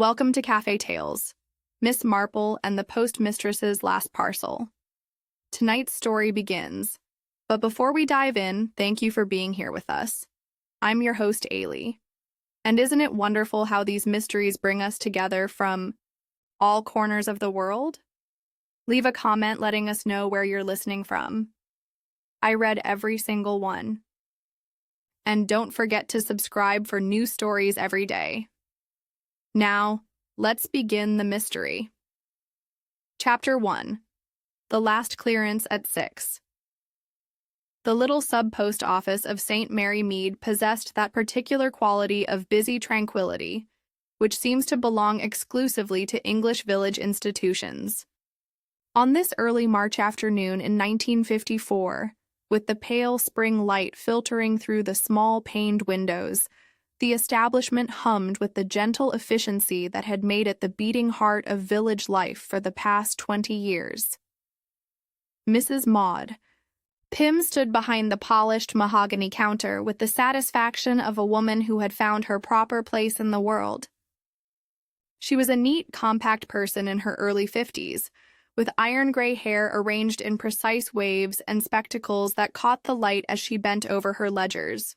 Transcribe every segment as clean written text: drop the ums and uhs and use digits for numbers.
Welcome to Cafe Tales, Miss Marple and the Postmistress's Last Parcel. Tonight's story begins, but before we dive in, thank you for being here with us. I'm your host, Ailey. And isn't it wonderful how these mysteries bring us together from all corners of the world? Leave a comment letting us know where you're listening from. I read every single one. And don't forget to subscribe for new stories every day. Now, let's begin the mystery. Chapter 1. The Last Clearance at 6. The little sub-post office of St. Mary Mead possessed that particular quality of busy tranquility, which seems to belong exclusively to English village institutions. On this early March afternoon in 1954, with the pale spring light filtering through the small paned windows, the establishment hummed with the gentle efficiency that had made it the beating heart of village life for the past 20 years. Mrs. Maud. Pym stood behind the polished mahogany counter with the satisfaction of a woman who had found her proper place in the world. She was a neat, compact person in her early 50s, with iron-gray hair arranged in precise waves and spectacles that caught the light as she bent over her ledgers.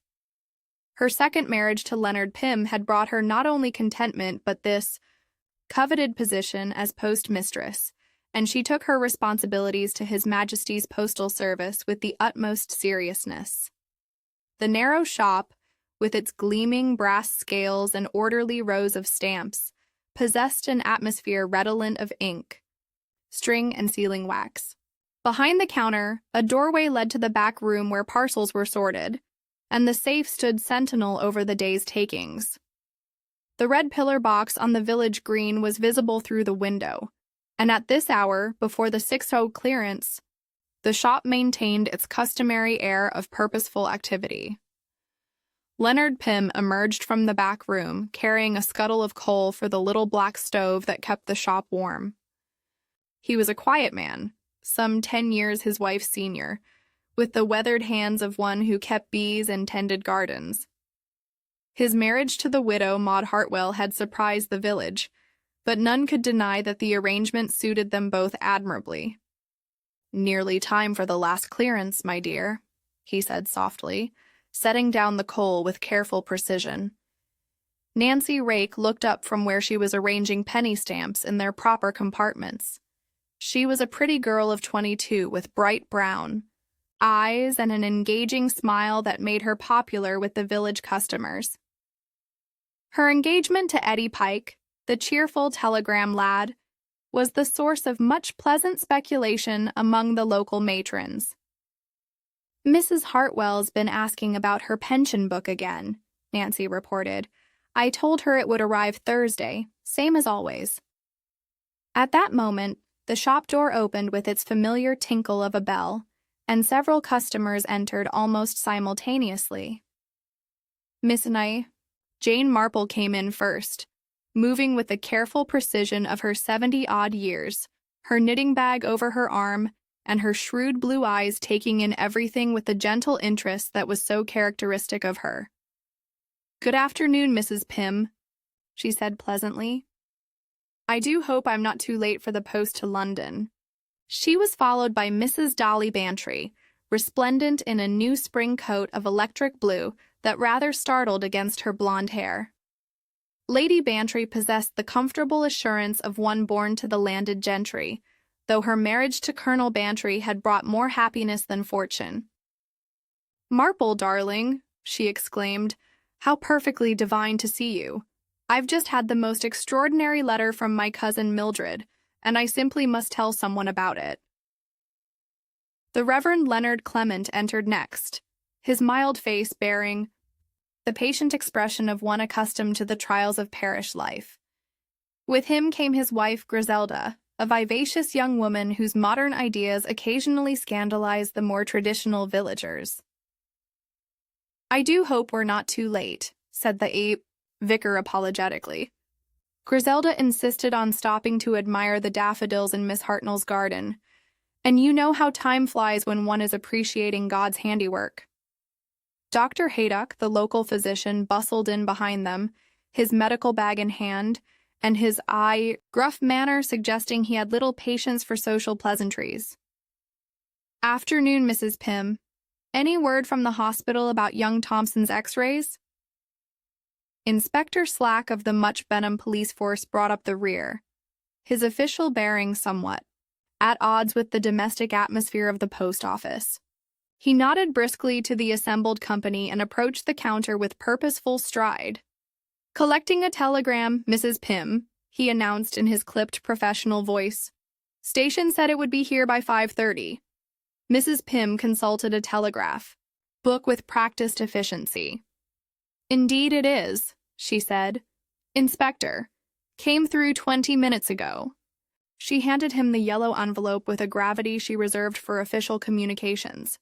Her second marriage to Leonard Pym had brought her not only contentment but this coveted position as postmistress, and she took her responsibilities to His Majesty's Postal Service with the utmost seriousness. The narrow shop, with its gleaming brass scales and orderly rows of stamps, possessed an atmosphere redolent of ink, string, and sealing wax. Behind the counter, a doorway led to the back room where parcels were sorted, and the safe stood sentinel over the day's takings. The red pillar box on the village green was visible through the window, and at this hour, before the 6:00 clearance, the shop maintained its customary air of purposeful activity. Leonard Pym emerged from the back room, carrying a scuttle of coal for the little black stove that kept the shop warm. He was a quiet man, some 10 years his wife's senior, with the weathered hands of one who kept bees and tended gardens. His marriage to the widow Maud Hartwell had surprised the village, but none could deny that the arrangement suited them both admirably. "Nearly time for the last clearance, my dear," he said softly, setting down the coal with careful precision. Nancy Rake looked up from where she was arranging penny stamps in their proper compartments. She was a pretty girl of 22 with bright brown eyes and an engaging smile that made her popular with the village customers. Her engagement to Eddie Pike, the cheerful telegram lad, was the source of much pleasant speculation among the local matrons. "Mrs. Hartwell's been asking about her pension book again," Nancy reported. "I told her it would arrive Thursday, same as always." At that moment, the shop door opened with its familiar tinkle of a bell, and several customers entered almost simultaneously. Miss Nye, Jane Marple came in first, moving with the careful precision of her 70-odd years, her knitting bag over her arm, and her shrewd blue eyes taking in everything with the gentle interest that was so characteristic of her. "Good afternoon, Mrs. Pym," she said pleasantly. "I do hope I'm not too late for the post to London." She was followed by Mrs. Dolly Bantry, resplendent in a new spring coat of electric blue that rather startled against her blonde hair. Lady Bantry possessed the comfortable assurance of one born to the landed gentry, though her marriage to Colonel Bantry had brought more happiness than fortune. "Marple, darling," she exclaimed, "how perfectly divine to see you. I've just had the most extraordinary letter from my cousin Mildred, and I simply must tell someone about it." The Reverend Leonard Clement entered next, his mild face bearing the patient expression of one accustomed to the trials of parish life. With him came his wife Griselda, a vivacious young woman whose modern ideas occasionally scandalized the more traditional villagers. "I do hope we're not too late," said the vicar apologetically. Griselda insisted on stopping to admire the daffodils in Miss Hartnell's garden, and you know how time flies when one is appreciating God's handiwork. Dr. Haydock, the local physician, bustled in behind them, his medical bag in hand, and his gruff manner suggesting he had little patience for social pleasantries. "Afternoon, Mrs. Pym. Any word from the hospital about young Thompson's x-rays?" Inspector Slack of the Much Benham police force brought up the rear, his official bearing somewhat at odds with the domestic atmosphere of the post office. He nodded briskly to the assembled company and approached the counter with purposeful stride. "Collecting a telegram, Mrs. Pym," he announced in his clipped professional voice. "Station said it would be here by 5:30. Mrs. Pym consulted a telegraph book with practiced efficiency. "Indeed it is," she said. "Inspector. Came through 20 minutes ago." She handed him the yellow envelope with a gravity she reserved for official communications.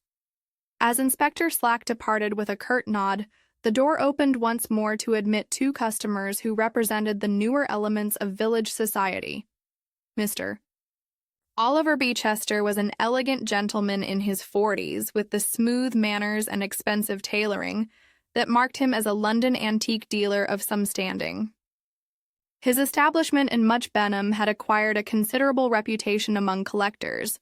As Inspector Slack departed with a curt nod, the door opened once more to admit two customers who represented the newer elements of village society. Mr. Oliver Beechester was an elegant gentleman in his 40s with the smooth manners and expensive tailoring that marked him as a London antique dealer of some standing. His establishment in Much Benham had acquired a considerable reputation among collectors,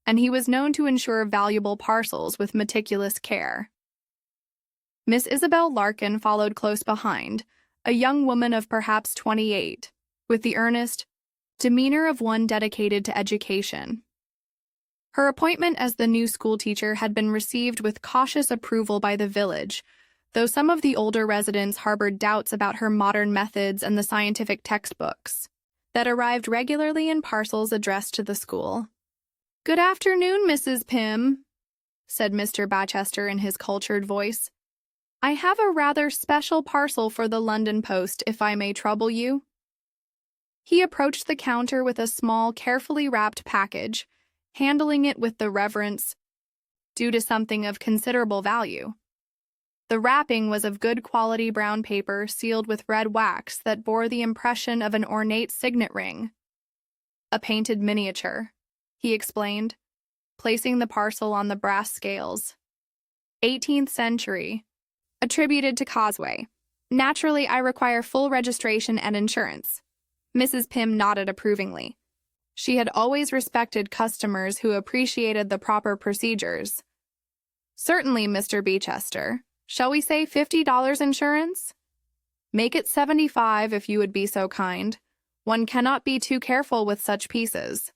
and he was known to insure valuable parcels with meticulous care. Miss Isabel Larkin followed close behind, a young woman of perhaps 28, with the earnest demeanor of one dedicated to education. Her appointment as the new schoolteacher had been received with cautious approval by the village, though some of the older residents harbored doubts about her modern methods and the scientific textbooks that arrived regularly in parcels addressed to the school. "Good afternoon, Mrs. Pym," said Mr. Bachester in his cultured voice. "I have a rather special parcel for the London post, if I may trouble you." He approached the counter with a small, carefully wrapped package, handling it with the reverence due to something of considerable value. The wrapping was of good quality brown paper sealed with red wax that bore the impression of an ornate signet ring. "A painted miniature," he explained, placing the parcel on the brass scales. "18th century. Attributed to Causeway. Naturally, I require full registration and insurance." Mrs. Pym nodded approvingly. She had always respected customers who appreciated the proper procedures. "Certainly, Mr. Beechester. Shall we say $50 insurance?" "Make it 75 if you would be so kind. One cannot be too careful with such pieces."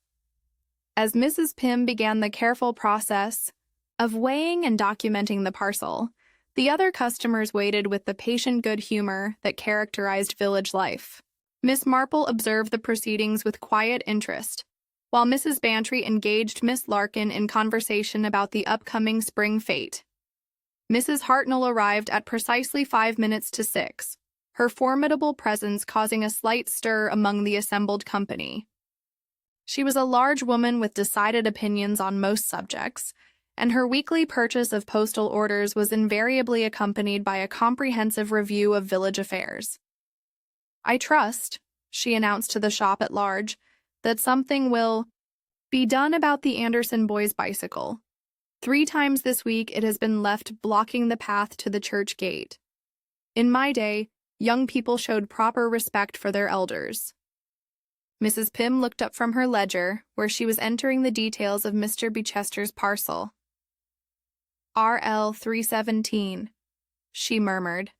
As Mrs. Pym began the careful process of weighing and documenting the parcel, the other customers waited with the patient good humor that characterized village life. Miss Marple observed the proceedings with quiet interest, while Mrs. Bantry engaged Miss Larkin in conversation about the upcoming spring fete. Mrs. Hartnell arrived at precisely 5 minutes to 6, her formidable presence causing a slight stir among the assembled company. She was a large woman with decided opinions on most subjects, and her weekly purchase of postal orders was invariably accompanied by a comprehensive review of village affairs. "I trust," she announced to the shop at large, "that something will be done about the Anderson boy's bicycle. 3 times this week it has been left blocking the path to the church gate. In my day, young people showed proper respect for their elders." Mrs. Pym looked up from her ledger, where she was entering the details of Mr. Beechester's parcel. "RL 317, she murmured,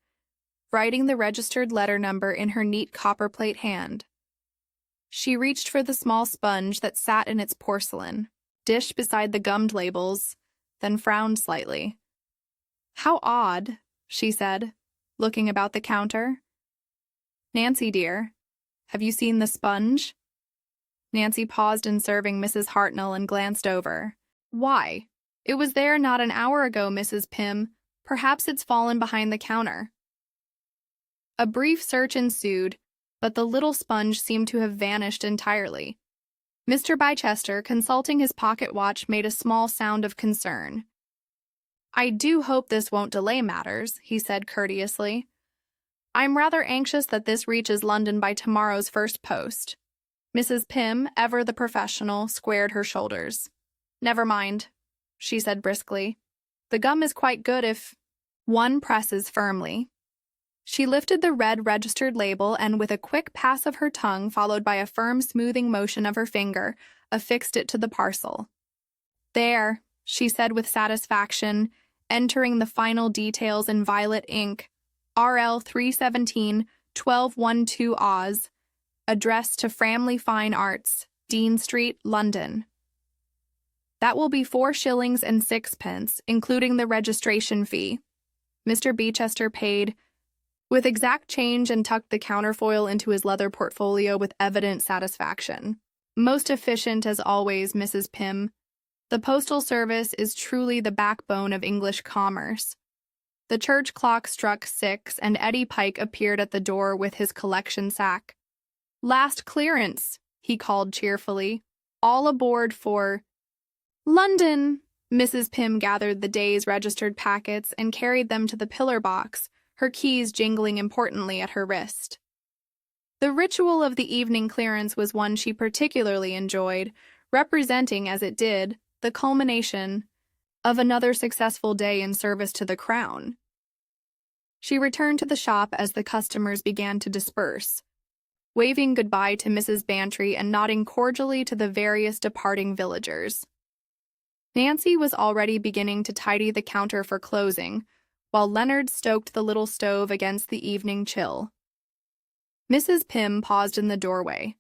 writing the registered letter number in her neat copperplate hand. She reached for the small sponge that sat in its porcelain dish beside the gummed labels, then frowned slightly. "How odd," she said, looking about the counter. "Nancy, dear, have you seen the sponge?" Nancy paused in serving Mrs. Hartnell and glanced over. "Why? It was there not an hour ago, Mrs. Pym. Perhaps it's fallen behind the counter." A brief search ensued, but the little sponge seemed to have vanished entirely. Mr. Beechester, consulting his pocket watch, made a small sound of concern. "I do hope this won't delay matters," he said courteously. "I'm rather anxious that this reaches London by tomorrow's first post." Mrs. Pym, ever the professional, squared her shoulders. "Never mind," she said briskly. "The gum is quite good if one presses firmly." She lifted the red registered label and, with a quick pass of her tongue followed by a firm smoothing motion of her finger, affixed it to the parcel. "There," she said with satisfaction, entering the final details in violet ink. "RL 317 1212 Oz. Address to Framley Fine Arts, Dean Street, London. That will be 4 shillings and 6 pence, including the registration fee." Mr. Beechester paid with exact change and tucked the counterfoil into his leather portfolio with evident satisfaction. "Most efficient as always, Mrs. Pym. The postal service is truly the backbone of English commerce." The church clock struck 6, and Eddie Pike appeared at the door with his collection sack. "Last clearance," he called cheerfully. "All aboard for London." Mrs. Pym gathered the day's registered packets and carried them to the pillar box, her keys jingling importantly at her wrist. The ritual of the evening clearance was one she particularly enjoyed, representing, as it did, the culmination of another successful day in service to the Crown. She returned to the shop as the customers began to disperse, waving goodbye to Mrs. Bantry and nodding cordially to the various departing villagers. Nancy was already beginning to tidy the counter for closing, while Leonard stoked the little stove against the evening chill. Mrs. Pym paused in the doorway,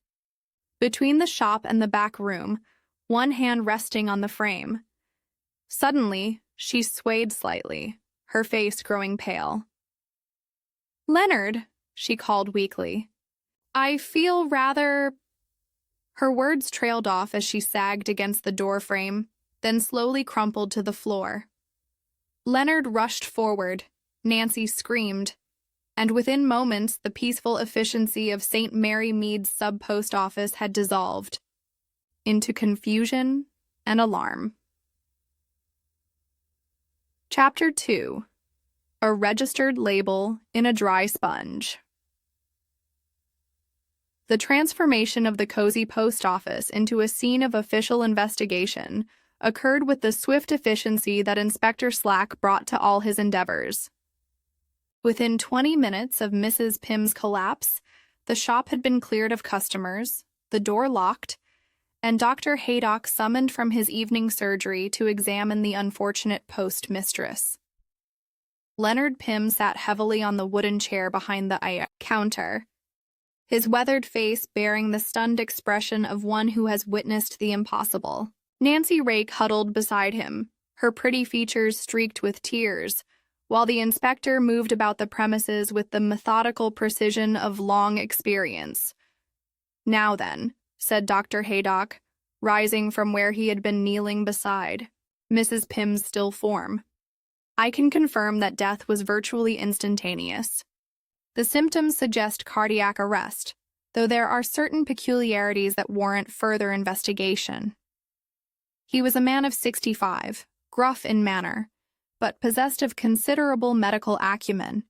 between the shop and the back room, one hand resting on the frame. Suddenly, she swayed slightly, her face growing pale. "Leonard," she called weakly, "I feel rather—" Her words trailed off as she sagged against the door frame, then slowly crumpled to the floor. Leonard rushed forward, Nancy screamed, and within moments the peaceful efficiency of St. Mary Mead's sub-post office had dissolved into confusion and alarm. Chapter 2. A Registered Label in a Dry Sponge. The transformation of the cozy post office into a scene of official investigation occurred with the swift efficiency that Inspector Slack brought to all his endeavors. Within 20 minutes of Mrs. Pym's collapse, the shop had been cleared of customers, the door locked, and Dr. Haydock summoned from his evening surgery to examine the unfortunate postmistress. Leonard Pym sat heavily on the wooden chair behind the counter, his weathered face bearing the stunned expression of one who has witnessed the impossible. Nancy Rake huddled beside him, her pretty features streaked with tears, while the inspector moved about the premises with the methodical precision of long experience. "Now then," said Dr. Haydock, rising from where he had been kneeling beside Mrs. Pym's still form, "I can confirm that death was virtually instantaneous. The symptoms suggest cardiac arrest, though there are certain peculiarities that warrant further investigation." He was a man of 65, gruff in manner, but possessed of considerable medical acumen.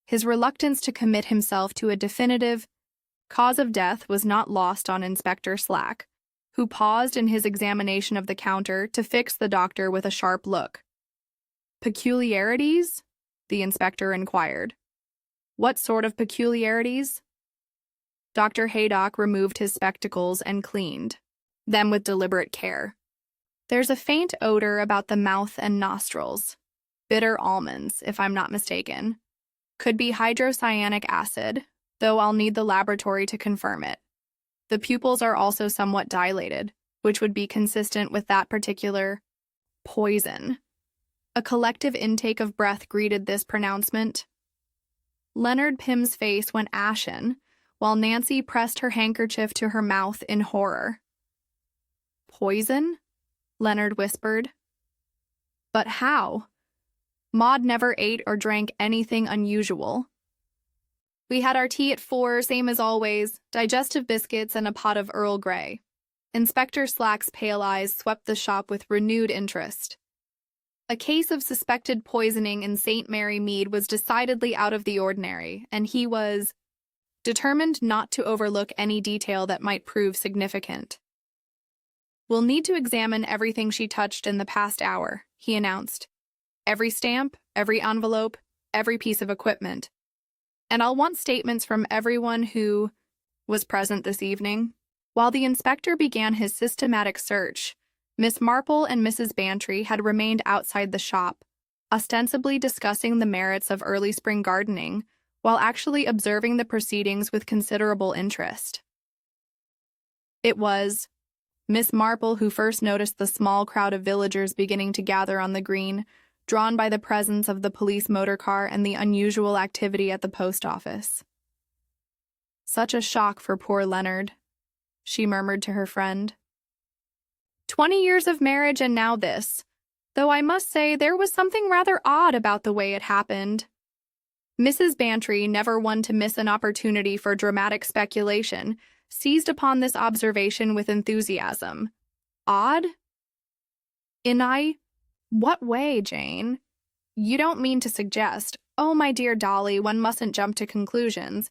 His reluctance to commit himself to a definitive cause of death was not lost on Inspector Slack, who paused in his examination of the counter to fix the doctor with a sharp look. "Peculiarities?" the inspector inquired. "What sort of peculiarities?" Dr. Haydock removed his spectacles and cleaned them with deliberate care. "There's a faint odor about the mouth and nostrils. Bitter almonds, if I'm not mistaken. Could be hydrocyanic acid, though I'll need the laboratory to confirm it. The pupils are also somewhat dilated, which would be consistent with that particular poison." A collective intake of breath greeted this pronouncement. Leonard Pym's face went ashen, while Nancy pressed her handkerchief to her mouth in horror. "Poison?" Leonard whispered. "But how? Maud never ate or drank anything unusual. We had our tea at 4, same as always, digestive biscuits and a pot of Earl Grey." Inspector Slack's pale eyes swept the shop with renewed interest. A case of suspected poisoning in St. Mary Mead was decidedly out of the ordinary, and he was determined not to overlook any detail that might prove significant. "We'll need to examine everything she touched in the past hour," he announced. "Every stamp, every envelope, every piece of equipment. and I'll want statements from everyone who was present this evening." While the inspector began his systematic search, Miss Marple and Mrs. Bantry had remained outside the shop, ostensibly discussing the merits of early spring gardening, while actually observing the proceedings with considerable interest. It was Miss Marple who first noticed the small crowd of villagers beginning to gather on the green, drawn by the presence of the police motor car and the unusual activity at the post office. "Such a shock for poor Leonard," she murmured to her friend. 20 years of marriage and now this, though I must say there was something rather odd about the way it happened. Mrs. Bantry, never one to miss an opportunity for dramatic speculation, seized upon this observation with enthusiasm. "Odd? What way, Jane? You don't mean to suggest—" "Oh, my dear Dolly, one mustn't jump to conclusions.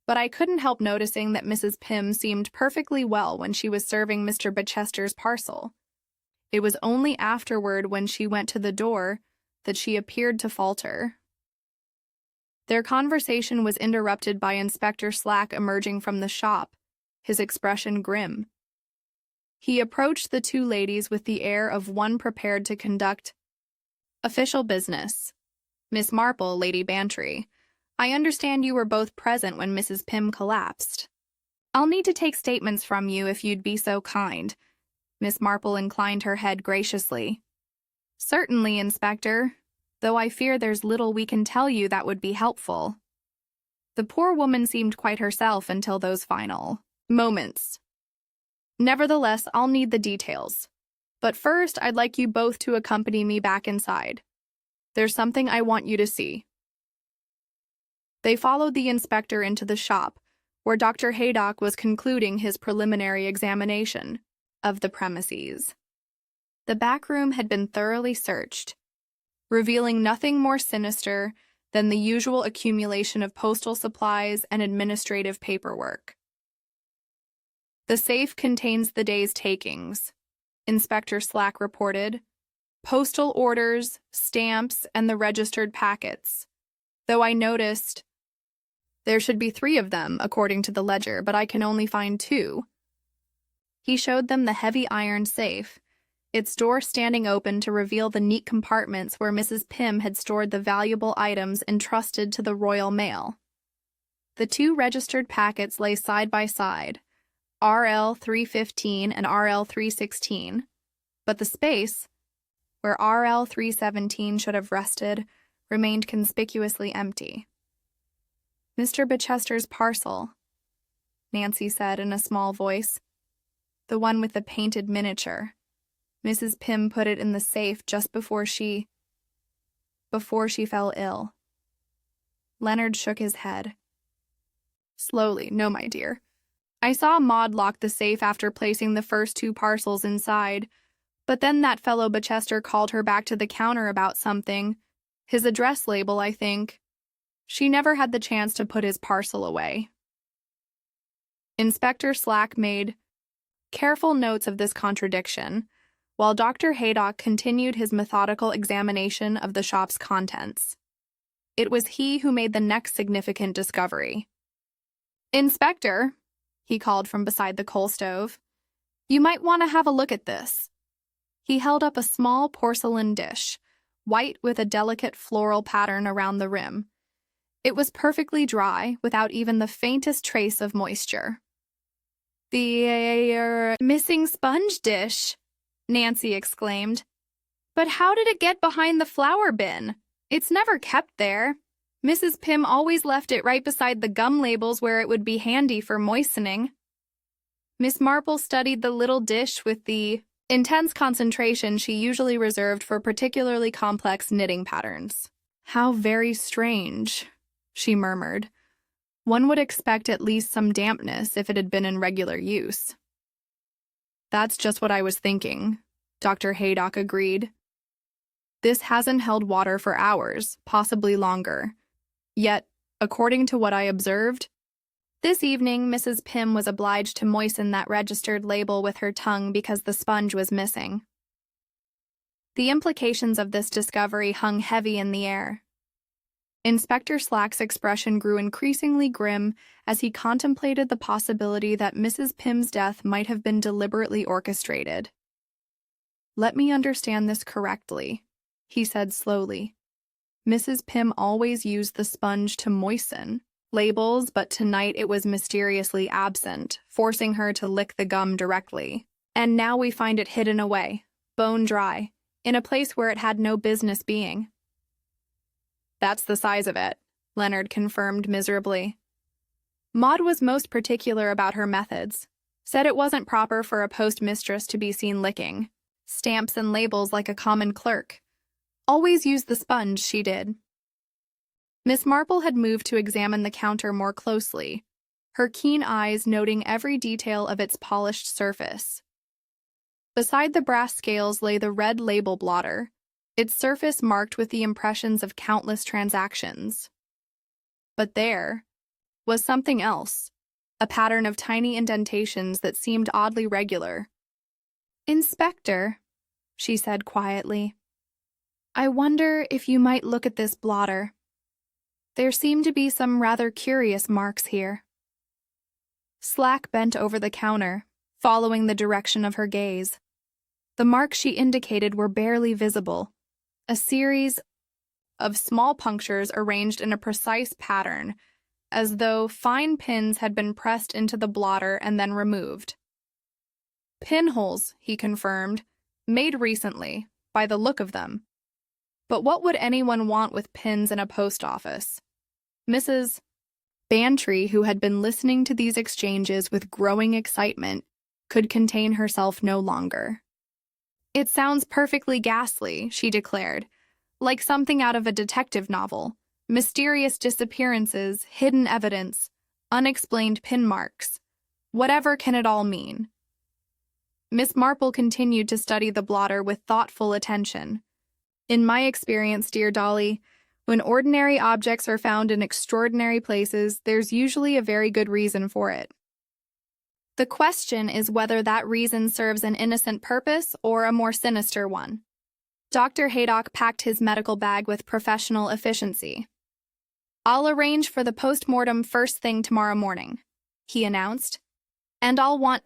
But I couldn't help noticing that Mrs. Pym seemed perfectly well when she was serving Mr. Bechester's parcel. It was only afterward, when she went to the door, that she appeared to falter." Their conversation was interrupted by Inspector Slack emerging from the shop, his expression grim. He approached the two ladies with the air of one prepared to conduct official business. "Miss Marple, Lady Bantry, I understand you were both present when Mrs. Pym collapsed. I'll need to take statements from you if you'd be so kind." Miss Marple inclined her head graciously. "Certainly, Inspector, though I fear there's little we can tell you that would be helpful." The poor woman seemed quite herself until those final moments. "Nevertheless, I'll need the details. But first, I'd like you both to accompany me back inside. There's something I want you to see." They followed the inspector into the shop, where Dr. Haydock was concluding his preliminary examination of the premises. The back room had been thoroughly searched, revealing nothing more sinister than the usual accumulation of postal supplies and administrative paperwork. "The safe contains the day's takings," Inspector Slack reported. "Postal orders, stamps, and the registered packets. Though I noticed there should be 3 of them, according to the ledger, but I can only find 2. He showed them the heavy iron safe, its door standing open to reveal the neat compartments where Mrs. Pym had stored the valuable items entrusted to the Royal Mail. The 2 registered packets lay side by side, RL 315 and RL 316, but the space, where RL 317 should have rested, remained conspicuously empty. "Mr. Bechester's parcel," Nancy said in a small voice. "The one with the painted miniature. Mrs. Pym put it in the safe just before she fell ill." Leonard shook his head. "Slowly, no, my dear. I saw Maud lock the safe after placing the first 2 parcels inside, but then that fellow Bechester called her back to the counter about something. His address label, I think. She never had the chance to put his parcel away." Inspector Slack made careful notes of this contradiction, while Dr. Haydock continued his methodical examination of the shop's contents. It was he who made the next significant discovery. "Inspector," he called from beside the coal stove, "you might want to have a look at this." He held up a small porcelain dish, white with a delicate floral pattern around the rim. It was perfectly dry, without even the faintest trace of moisture. "The missing sponge dish," Nancy exclaimed. "But how did it get behind the flour bin? It's never kept there. Mrs. Pym always left it right beside the gum labels where it would be handy for moistening." Miss Marple studied the little dish with the intense concentration she usually reserved for particularly complex knitting patterns. "How very strange," she murmured. "One would expect at least some dampness if it had been in regular use." "That's just what I was thinking," Dr. Haydock agreed. "This hasn't held water for hours, possibly longer. Yet, according to what I observed, this evening Mrs. Pym was obliged to moisten that registered label with her tongue because the sponge was missing." The implications of this discovery hung heavy in the air. Inspector Slack's expression grew increasingly grim as he contemplated the possibility that Mrs. Pym's death might have been deliberately orchestrated. "Let me understand this correctly," he said slowly. "Mrs. Pym always used the sponge to moisten labels, but tonight it was mysteriously absent, forcing her to lick the gum directly. And now we find it hidden away, bone dry, in a place where it had no business being." "That's the size of it," Leonard confirmed miserably. Maud was most particular about her methods, said it wasn't proper for a postmistress to be seen licking stamps and labels like a common clerk. Always used the sponge, she did. Miss Marple had moved to examine the counter more closely, her keen eyes noting every detail of its polished surface. Beside the brass scales lay the red label blotter, its surface marked with the impressions of countless transactions. But there was something else, a pattern of tiny indentations that seemed oddly regular. "Inspector," she said quietly, "I wonder if you might look at this blotter. There seem to be some rather curious marks here." Slack bent over the counter, following the direction of her gaze. The marks she indicated were barely visible, a series of small punctures arranged in a precise pattern, as though fine pins had been pressed into the blotter and then removed. "Pinholes," he confirmed, "made recently, by the look of them. But what would anyone want with pins in a post office?" Mrs. Bantry, who had been listening to these exchanges with growing excitement, could contain herself no longer. "It sounds perfectly ghastly," she declared, "like something out of a detective novel. Mysterious disappearances, hidden evidence, unexplained pin marks. Whatever can it all mean?" Miss Marple continued to study the blotter with thoughtful attention. "In my experience, dear Dolly, when ordinary objects are found in extraordinary places, there's usually a very good reason for it. The question is whether that reason serves an innocent purpose or a more sinister one." Dr. Haydock packed his medical bag with professional efficiency. "I'll arrange for the post-mortem first thing tomorrow morning," he announced. "And I'll want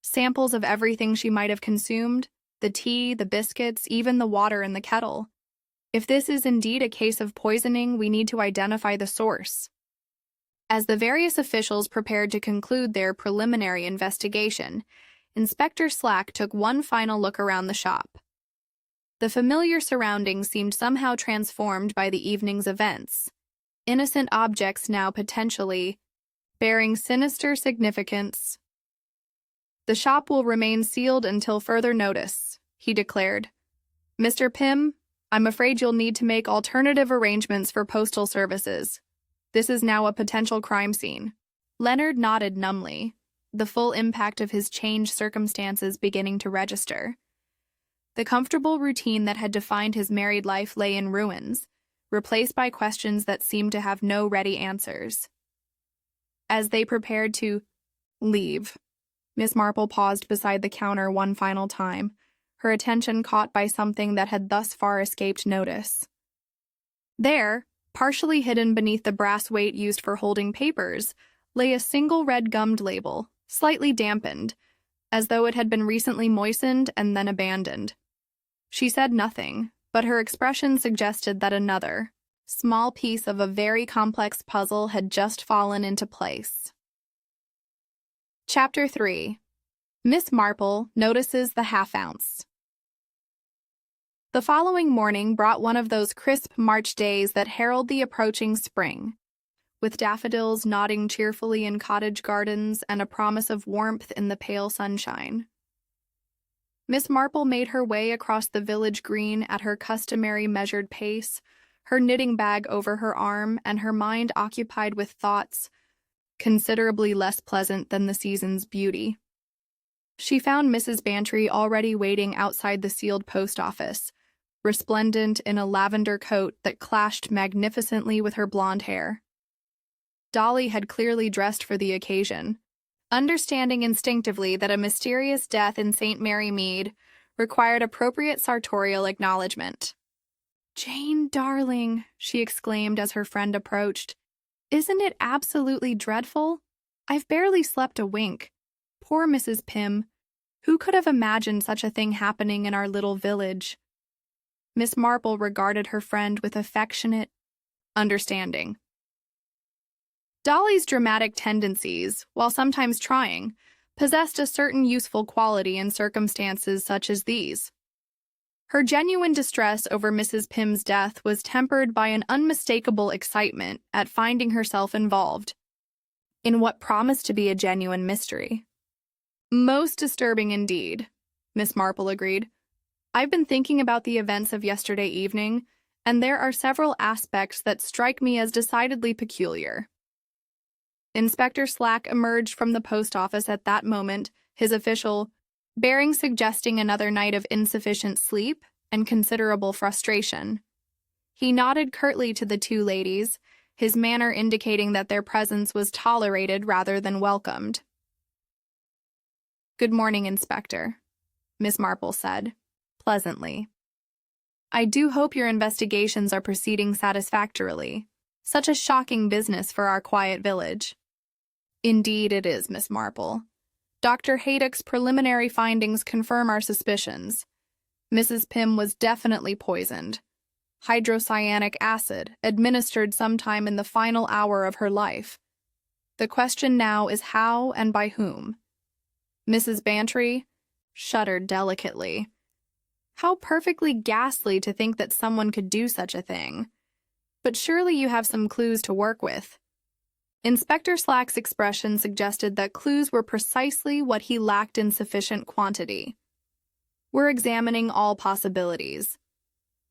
samples of everything she might have consumed, the tea, the biscuits, even the water in the kettle. If this is indeed a case of poisoning, we need to identify the source." As the various officials prepared to conclude their preliminary investigation, Inspector Slack took one final look around the shop. The familiar surroundings seemed somehow transformed by the evening's events. Innocent objects now potentially bearing sinister significance. "The shop will remain sealed until further notice," he declared. "Mr. Pym, I'm afraid you'll need to make alternative arrangements for postal services. This is now a potential crime scene." Leonard nodded numbly, the full impact of his changed circumstances beginning to register. The comfortable routine that had defined his married life lay in ruins, replaced by questions that seemed to have no ready answers. As they prepared to leave, Miss Marple paused beside the counter one final time, her attention caught by something that had thus far escaped notice. There, partially hidden beneath the brass weight used for holding papers, lay a single red gummed label, slightly dampened, as though it had been recently moistened and then abandoned. She said nothing, but her expression suggested that another, small piece of a very complex puzzle had just fallen into place. Chapter 3. Miss Marple Notices the Half-Ounce. The following morning brought one of those crisp March days that herald the approaching spring, with daffodils nodding cheerfully in cottage gardens and a promise of warmth in the pale sunshine. Miss Marple made her way across the village green at her customary measured pace, her knitting bag over her arm and her mind occupied with thoughts considerably less pleasant than the season's beauty. She found Mrs. Bantry already waiting outside the sealed post office, resplendent in a lavender coat that clashed magnificently with her blonde hair. Dolly had clearly dressed for the occasion, understanding instinctively that a mysterious death in St. Mary Mead required appropriate sartorial acknowledgement. "Jane, darling," she exclaimed as her friend approached. "Isn't it absolutely dreadful? I've barely slept a wink. Poor Mrs. Pym. Who could have imagined such a thing happening in our little village?" Miss Marple regarded her friend with affectionate understanding. Dolly's dramatic tendencies, while sometimes trying, possessed a certain useful quality in circumstances such as these. Her genuine distress over Mrs. Pym's death was tempered by an unmistakable excitement at finding herself involved in what promised to be a genuine mystery. "Most disturbing indeed," Miss Marple agreed. "I've been thinking about the events of yesterday evening, and there are several aspects that strike me as decidedly peculiar." Inspector Slack emerged from the post office at that moment, his official bearing suggesting another night of insufficient sleep and considerable frustration. He nodded curtly to the two ladies, his manner indicating that their presence was tolerated rather than welcomed. "Good morning, Inspector," Miss Marple said, pleasantly. "I do hope your investigations are proceeding satisfactorily. Such a shocking business for our quiet village." "Indeed it is, Miss Marple. Dr. Haydock's preliminary findings confirm our suspicions. Mrs. Pym was definitely poisoned. Hydrocyanic acid, administered sometime in the final hour of her life. The question now is how and by whom." Mrs. Bantry shuddered delicately. "How perfectly ghastly to think that someone could do such a thing. But surely you have some clues to work with." Inspector Slack's expression suggested that clues were precisely what he lacked in sufficient quantity. "We're examining all possibilities.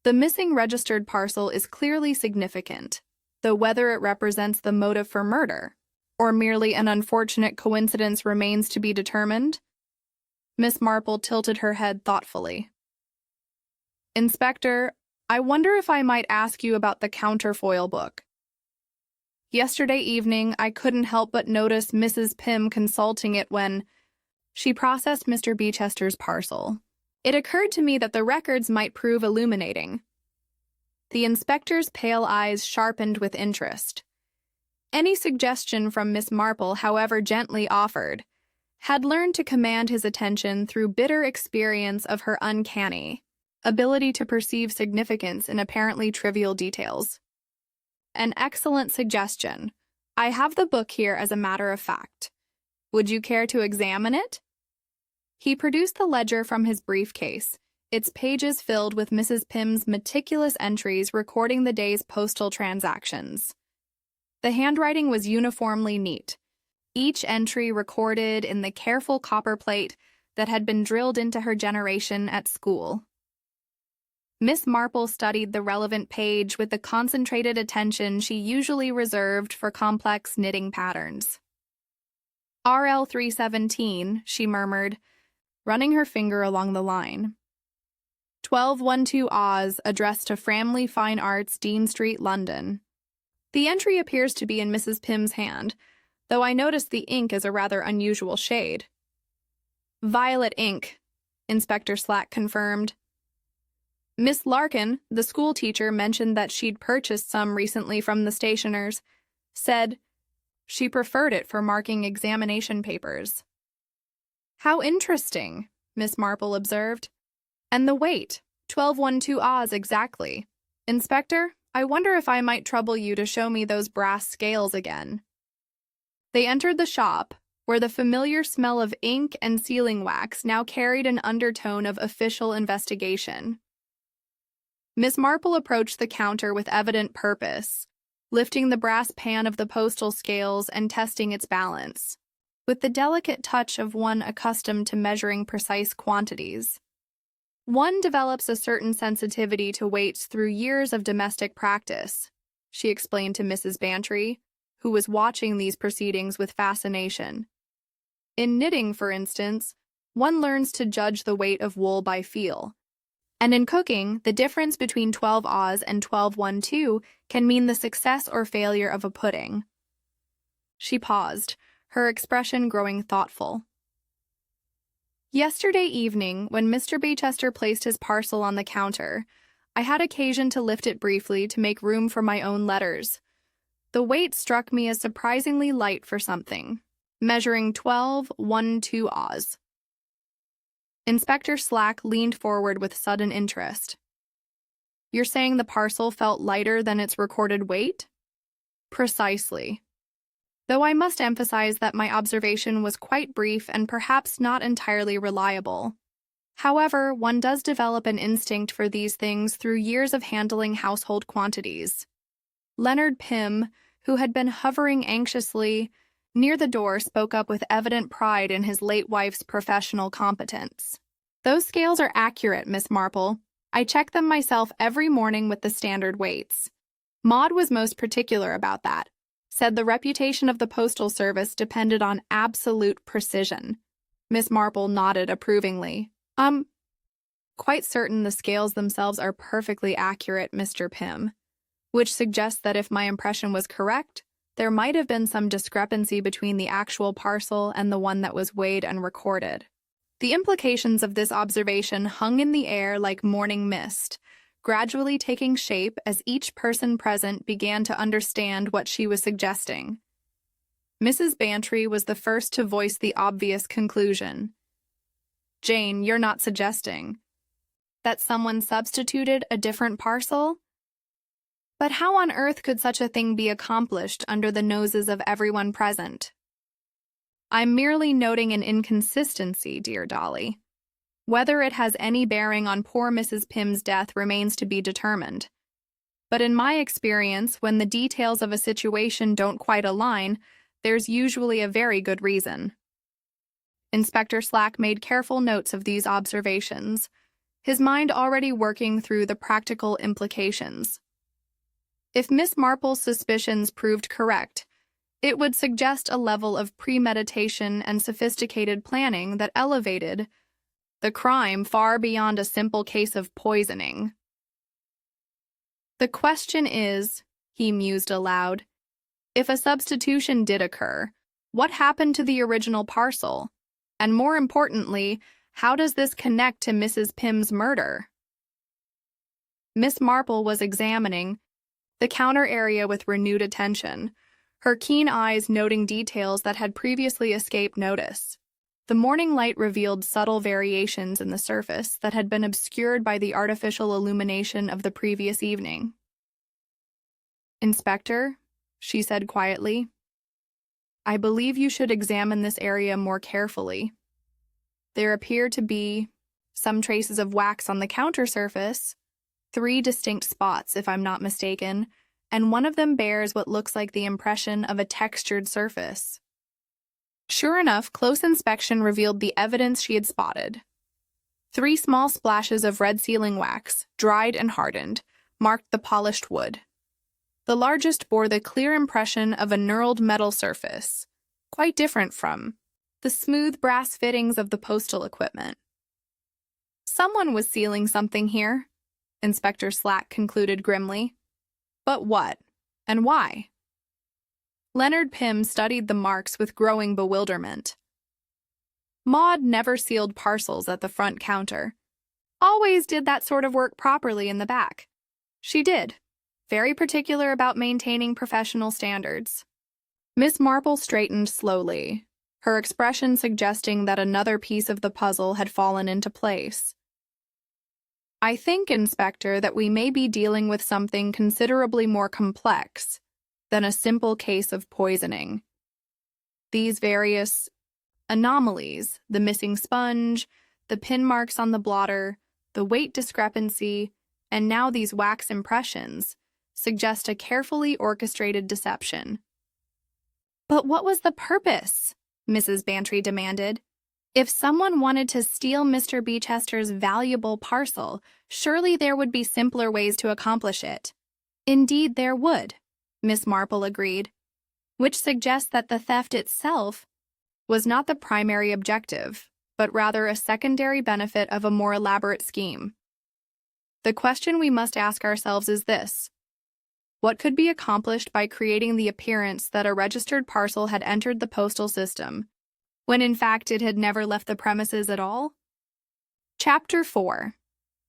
The missing registered parcel is clearly significant, though whether it represents the motive for murder or merely an unfortunate coincidence remains to be determined." Miss Marple tilted her head thoughtfully. "Inspector, I wonder if I might ask you about the counterfoil book. Yesterday evening, I couldn't help but notice Mrs. Pym consulting it when she processed Mr. Bechester's parcel. It occurred to me that the records might prove illuminating." The inspector's pale eyes sharpened with interest. Any suggestion from Miss Marple, however gently offered, had learned to command his attention through bitter experience of her uncanny ability to perceive significance in apparently trivial details. "An excellent suggestion. I have the book here as a matter of fact. Would you care to examine it?" He produced the ledger from his briefcase, its pages filled with Mrs. Pym's meticulous entries recording the day's postal transactions. The handwriting was uniformly neat, each entry recorded in the careful copperplate that had been drilled into her generation at school. Miss Marple studied the relevant page with the concentrated attention she usually reserved for complex knitting patterns. "RL 317, she murmured, running her finger along the line. 1212 Oz, addressed to Framley Fine Arts, Dean Street, London. The entry appears to be in Mrs. Pym's hand, though I noticed the ink is a rather unusual shade." "Violet ink," Inspector Slack confirmed. "Miss Larkin, the school teacher, mentioned that she'd purchased some recently from the stationer's. Said she preferred it for marking examination papers." "How interesting," Miss Marple observed. "And the weight, 1212 Oz exactly. Inspector, I wonder if I might trouble you to show me those brass scales again." They entered the shop, where the familiar smell of ink and sealing wax now carried an undertone of official investigation. Miss Marple approached the counter with evident purpose, lifting the brass pan of the postal scales and testing its balance, with the delicate touch of one accustomed to measuring precise quantities. One develops a certain sensitivity to weights through years of domestic practice, she explained to Mrs. Bantry, who was watching these proceedings with fascination. In knitting, for instance, one learns to judge the weight of wool by feel. And in cooking, the difference between 12 Oz and 1212 can mean the success or failure of a pudding. She paused, her expression growing thoughtful. "Yesterday evening, when Mr. Beechester placed his parcel on the counter, I had occasion to lift it briefly to make room for my own letters. The weight struck me as surprisingly light for something, measuring 12 oz. Inspector Slack leaned forward with sudden interest. You're saying the parcel felt lighter than its recorded weight? Precisely. Though I must emphasize that my observation was quite brief and perhaps not entirely reliable. However, one does develop an instinct for these things through years of handling household quantities. Leonard Pym, who had been hovering anxiously near the door, spoke up with evident pride in his late wife's professional competence. Those scales are accurate, Miss Marple. I check them myself every morning with the standard weights. Maud was most particular about that. Said the reputation of the Postal Service depended on absolute precision. Miss Marple nodded approvingly. Quite certain the scales themselves are perfectly accurate, Mr. Pym. Which suggests that if my impression was correct, there might have been some discrepancy between the actual parcel and the one that was weighed and recorded. The implications of this observation hung in the air like morning mist, gradually taking shape as each person present began to understand what she was suggesting. Mrs. Bantry was the first to voice the obvious conclusion. Jane, you're not suggesting that someone substituted a different parcel? But how on earth could such a thing be accomplished under the noses of everyone present? I'm merely noting an inconsistency, dear Dolly. Whether it has any bearing on poor Mrs. Pym's death remains to be determined. But in my experience, when the details of a situation don't quite align, there's usually a very good reason. Inspector Slack made careful notes of these observations, his mind already working through the practical implications. If Miss Marple's suspicions proved correct, it would suggest a level of premeditation and sophisticated planning that elevated the crime far beyond a simple case of poisoning. The question is, he mused aloud, if a substitution did occur, what happened to the original parcel? And more importantly, how does this connect to Mrs. Pym's murder? Miss Marple was examining the counter area with renewed attention, her keen eyes noting details that had previously escaped notice. The morning light revealed subtle variations in the surface that had been obscured by the artificial illumination of the previous evening. Inspector, she said quietly, I believe you should examine this area more carefully. There appear to be some traces of wax on the counter surface, 3 distinct spots, if I'm not mistaken, and one of them bears what looks like the impression of a textured surface. Sure enough, close inspection revealed the evidence she had spotted. 3 small splashes of red sealing wax, dried and hardened, marked the polished wood. The largest bore the clear impression of a knurled metal surface, quite different from the smooth brass fittings of the postal equipment. Someone was sealing something here, Inspector Slack concluded grimly. But what? And why? Leonard Pym studied the marks with growing bewilderment. Maud never sealed parcels at the front counter. Always did that sort of work properly in the back. She did. Very particular about maintaining professional standards. Miss Marple straightened slowly, her expression suggesting that another piece of the puzzle had fallen into place. I think, Inspector, that we may be dealing with something considerably more complex than a simple case of poisoning. These various anomalies, the missing sponge, the pin marks on the blotter, the weight discrepancy, and now these wax impressions, suggest a carefully orchestrated deception. But what was the purpose? Mrs. Bantry demanded. If someone wanted to steal Mr. Bechester's valuable parcel, surely there would be simpler ways to accomplish it. Indeed, there would, Miss Marple agreed, which suggests that the theft itself was not the primary objective, but rather a secondary benefit of a more elaborate scheme. The question we must ask ourselves is this: what could be accomplished by creating the appearance that a registered parcel had entered the postal system, when in fact it had never left the premises at all? Chapter 4.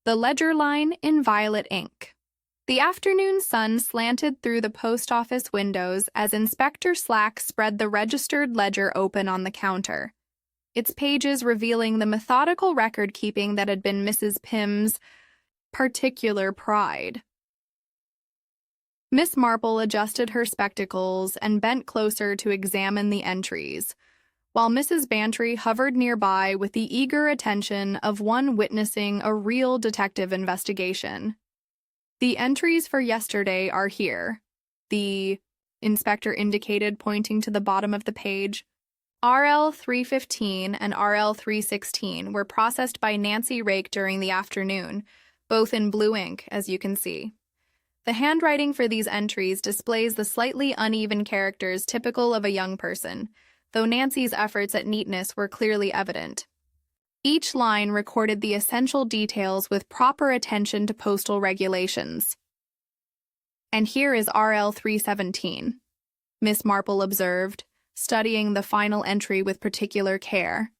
The ledger line in violet ink. The afternoon sun slanted through the post office windows as Inspector Slack spread the registered ledger open on the counter, its pages revealing the methodical record-keeping that had been Mrs. Pym's particular pride. Miss Marple adjusted her spectacles and bent closer to examine the entries, while Mrs. Bantry hovered nearby with the eager attention of one witnessing a real detective investigation. "The entries for yesterday are here," the inspector indicated, pointing to the bottom of the page. RL 315 and RL 316 were processed by Nancy Rake during the afternoon, both in blue ink, as you can see. The handwriting for these entries displays the slightly uneven characters typical of a young person, though Nancy's efforts at neatness were clearly evident. Each line recorded the essential details with proper attention to postal regulations. "And here is RL 317, Miss Marple observed, studying the final entry with particular care.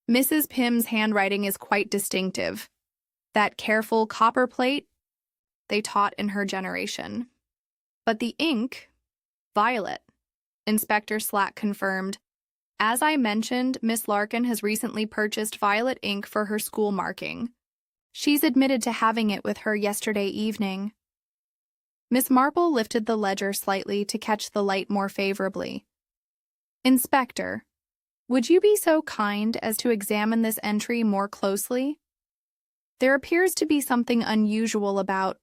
"Mrs. Pym's handwriting is quite distinctive. That careful copper plate they taught in her generation. But the ink, violet," Inspector Slack confirmed. "As I mentioned, Miss Larkin has recently purchased violet ink for her school marking. She's admitted to having it with her yesterday evening." Miss Marple lifted the ledger slightly to catch the light more favorably. "Inspector, would you be so kind as to examine this entry more closely? There appears to be something unusual about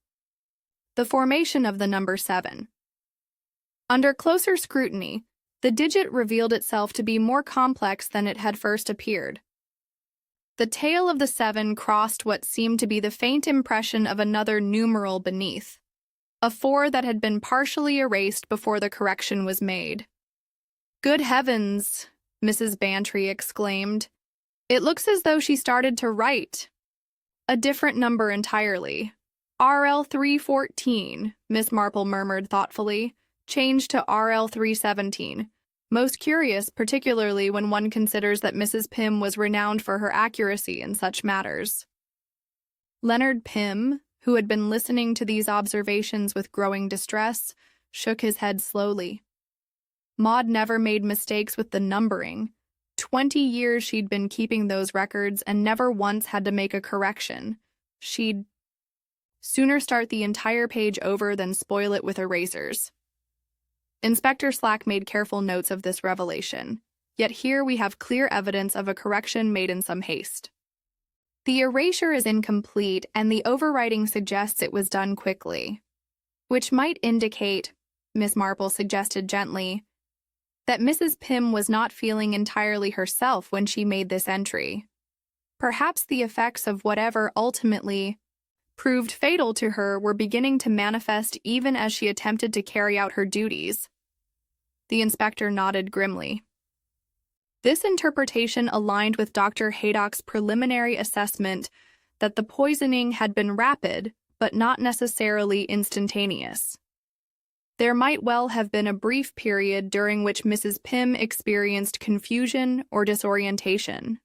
the formation of the number 7. Under closer scrutiny, the digit revealed itself to be more complex than it had first appeared. The tail of the 7 crossed what seemed to be the faint impression of another numeral beneath, a 4 that had been partially erased before the correction was made. "Good heavens," Mrs. Bantry exclaimed. "It looks as though she started to write a different number entirely." "RL 314, Miss Marple murmured thoughtfully, "changed to RL 317. Most curious, particularly when one considers that Mrs. Pym was renowned for her accuracy in such matters." Leonard Pym, who had been listening to these observations with growing distress, shook his head slowly. Maud never made mistakes with the numbering. 20 years she'd been keeping those records and never once had to make a correction. She'd sooner start the entire page over than spoil it with erasers. Inspector Slack made careful notes of this revelation, yet here we have clear evidence of a correction made in some haste. "The erasure is incomplete, and the overwriting suggests it was done quickly, which might indicate," Miss Marple suggested gently, "that Mrs. Pym was not feeling entirely herself when she made this entry. Perhaps the effects of whatever ultimately proved fatal to her were beginning to manifest even as she attempted to carry out her duties." The inspector nodded grimly. This interpretation aligned with Dr. Haydock's preliminary assessment that the poisoning had been rapid, but not necessarily instantaneous. There might well have been a brief period during which Mrs. Pym experienced confusion or disorientation.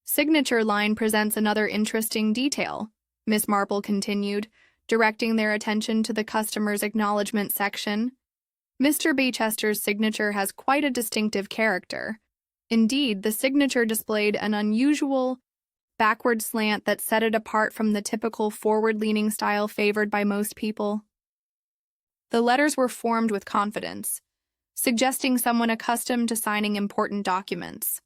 "Signature line presents another interesting detail," Miss Marple continued, directing their attention to the customer's acknowledgement section. "Mr. Bechester's signature has quite a distinctive character. Indeed, the signature displayed an unusual backward slant that set it apart from the typical forward-leaning style favored by most people. The letters were formed with confidence, suggesting someone accustomed to signing important documents."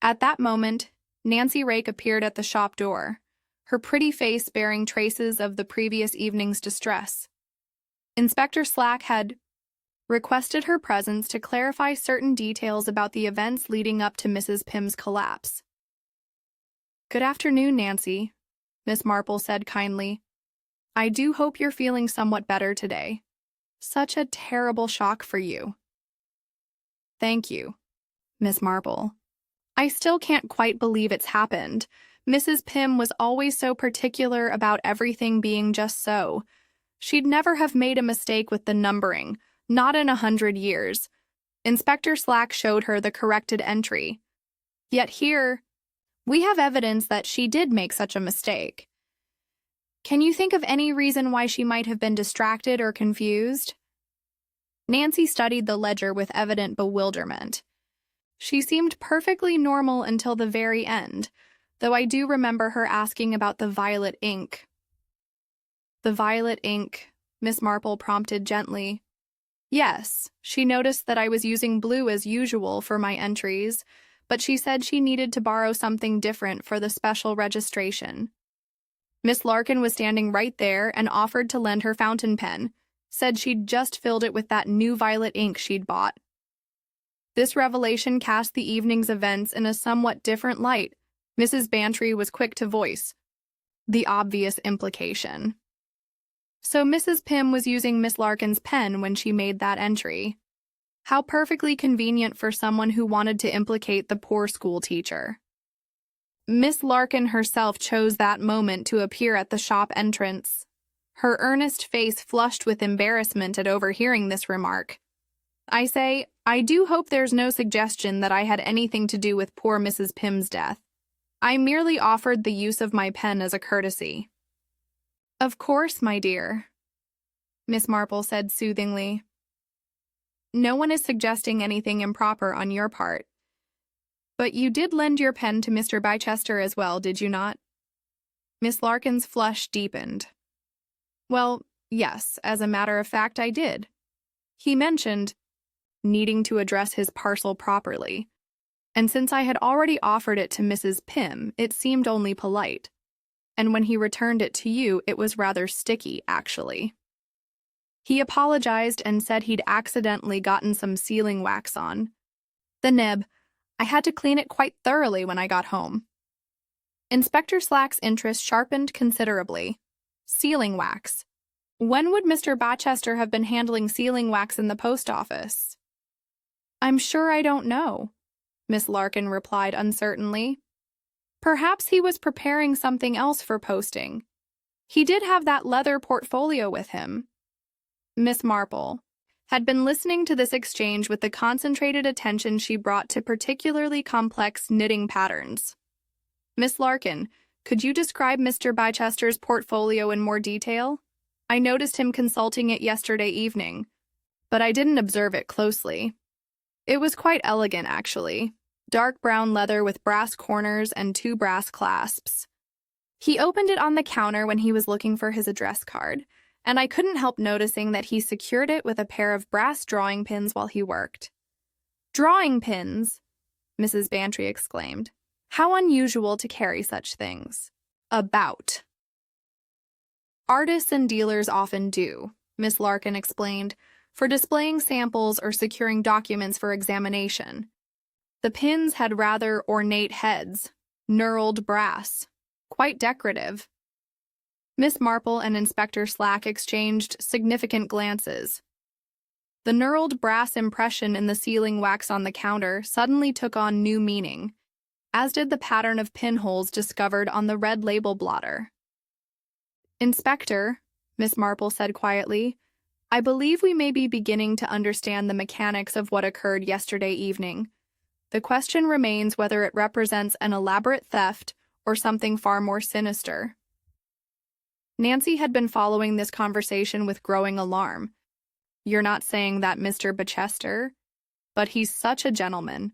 At that moment, Nancy Rake appeared at the shop door, her pretty face bearing traces of the previous evening's distress. Inspector Slack had requested her presence to clarify certain details about the events leading up to Mrs. Pym's collapse. "Good afternoon, Nancy," Miss Marple said kindly. "I do hope you're feeling somewhat better today. Such a terrible shock for you." "Thank you, Miss Marple. I still can't quite believe it's happened. Mrs. Pym was always so particular about everything being just so. She'd never have made a mistake with the numbering, not in 100 years. Inspector Slack showed her the corrected entry. Yet here, We have evidence that she did make such a mistake. Can you think of any reason why she might have been distracted or confused? Nancy studied the ledger with evident bewilderment. She seemed perfectly normal until the very end, though I do remember her asking about the violet ink. The violet ink, Miss Marple prompted gently. Yes, she noticed that I was using blue as usual for my entries, but she said she needed to borrow something different for the special registration. Miss Larkin was standing right there and offered to lend her fountain pen, said she'd just filled it with that new violet ink she'd bought. This revelation cast the evening's events in a somewhat different light. Mrs. Bantry was quick to voice the obvious implication. So Mrs. Pym was using Miss Larkin's pen when she made that entry. How perfectly convenient for someone who wanted to implicate the poor school teacher. Miss Larkin herself chose that moment to appear at the shop entrance. Her earnest face flushed with embarrassment at overhearing this remark. I do hope there's no suggestion that I had anything to do with poor Mrs. Pym's death. I merely offered the use of my pen as a courtesy. Of course, my dear, Miss Marple said soothingly. No one is suggesting anything improper on your part. But you did lend your pen to Mr. Bicester as well, did you not? Miss Larkin's flush deepened. Well, yes, as a matter of fact, I did. He mentioned needing to address his parcel properly, and since I had already offered it to Mrs. Pym, it seemed only polite. And when he returned it to you, it was rather sticky, actually. He apologized and said he'd accidentally gotten some sealing wax on. The nib. I had to clean it quite thoroughly when I got home. Inspector Slack's interest sharpened considerably. Sealing wax. When would Mr. Bachester have been handling sealing wax in the post office? I'm sure I don't know, Miss Larkin replied uncertainly. Perhaps he was preparing something else for posting. He did have that leather portfolio with him. Miss Marple had been listening to this exchange with the concentrated attention she brought to particularly complex knitting patterns. Miss Larkin, could you describe Mr. Bichester's portfolio in more detail? I noticed him consulting it yesterday evening, but I didn't observe it closely. It was quite elegant, actually. Dark brown leather with brass corners and 2 brass clasps. He opened it on the counter when he was looking for his address card, and I couldn't help noticing that he secured it with a pair of brass drawing pins while he worked. Drawing pins, Mrs. Bantry exclaimed. How unusual to carry such things. About. Artists and dealers often do, Miss Larkin explained, for displaying samples or securing documents for examination. The pins had rather ornate heads, knurled brass, quite decorative. Miss Marple and Inspector Slack exchanged significant glances. The knurled brass impression in the sealing wax on the counter suddenly took on new meaning, as did the pattern of pinholes discovered on the red label blotter. Inspector, Miss Marple said quietly, I believe we may be beginning to understand the mechanics of what occurred yesterday evening. The question remains whether it represents an elaborate theft or something far more sinister. Nancy had been following this conversation with growing alarm. You're not saying that Mr. Bachester? But he's such a gentleman,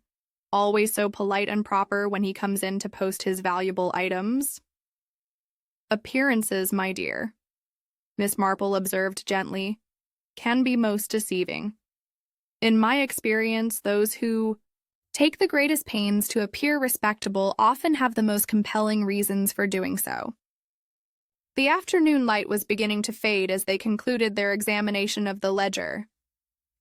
always so polite and proper when he comes in to post his valuable items. Appearances, my dear, Miss Marple observed gently, can be most deceiving. In my experience, those who take the greatest pains to appear respectable often have the most compelling reasons for doing so. The afternoon light was beginning to fade as they concluded their examination of the ledger.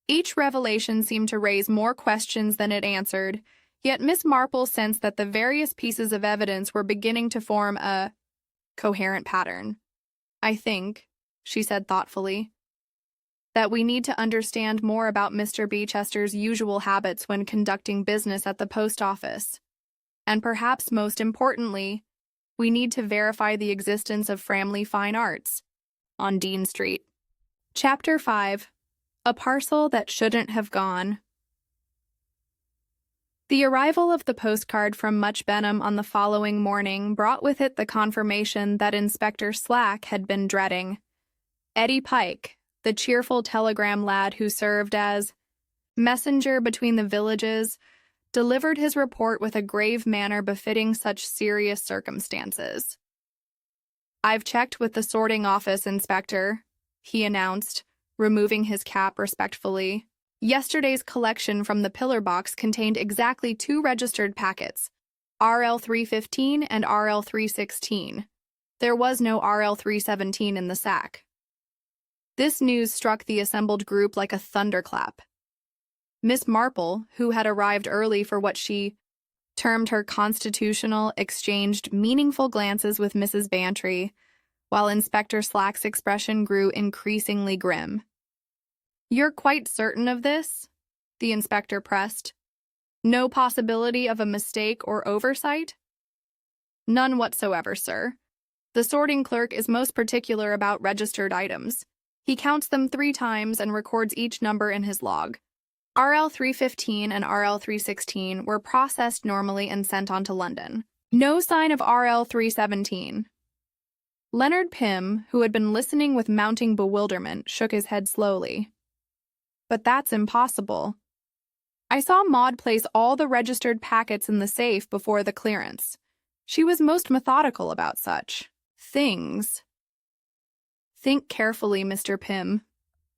Each revelation seemed to raise more questions than it answered, yet Miss Marple sensed that the various pieces of evidence were beginning to form a coherent pattern. I think, she said thoughtfully, that we need to understand more about Mr. Bichester's usual habits when conducting business at the post office. And perhaps most importantly, we need to verify the existence of Framley Fine Arts on Dean Street. Chapter 5. A Parcel That Shouldn't Have Gone. The arrival of the postcard from Much Benham on the following morning brought with it the confirmation that Inspector Slack had been dreading. Eddie Pike, the cheerful telegram lad who served as messenger between the villages, delivered his report with a grave manner befitting such serious circumstances. "I've checked with the sorting office, Inspector," he announced, removing his cap respectfully. "Yesterday's collection from the pillar box contained exactly 2 registered packets, RL-315 and RL-316. There was no RL-317 in the sack." This news struck the assembled group like a thunderclap. Miss Marple, who had arrived early for what she termed her constitutional, exchanged meaningful glances with Mrs. Bantry, while Inspector Slack's expression grew increasingly grim. "You're quite certain of this?" the inspector pressed. "No possibility of a mistake or oversight?" "None whatsoever, sir. The sorting clerk is most particular about registered items. He counts them 3 times and records each number in his log. RL-315 and RL-316 were processed normally and sent on to London. No sign of RL-317. Leonard Pym, who had been listening with mounting bewilderment, shook his head slowly. "But that's impossible. I saw Maud place all the registered packets in the safe before the clearance. She was most methodical about such things." "Think carefully, Mr. Pym,"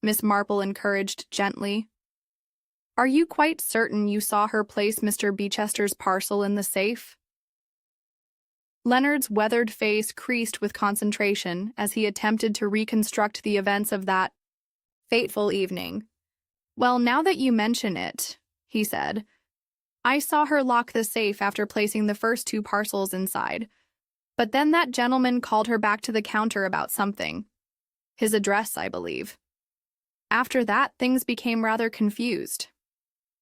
Miss Marple encouraged gently. "Are you quite certain you saw her place Mr. Bechester's parcel in the safe?" Leonard's weathered face creased with concentration as he attempted to reconstruct the events of that fateful evening. "Well, now that you mention it," he said, "I saw her lock the safe after placing the first 2 parcels inside. But then that gentleman called her back to the counter about something. His address, I believe. After that, things became rather confused."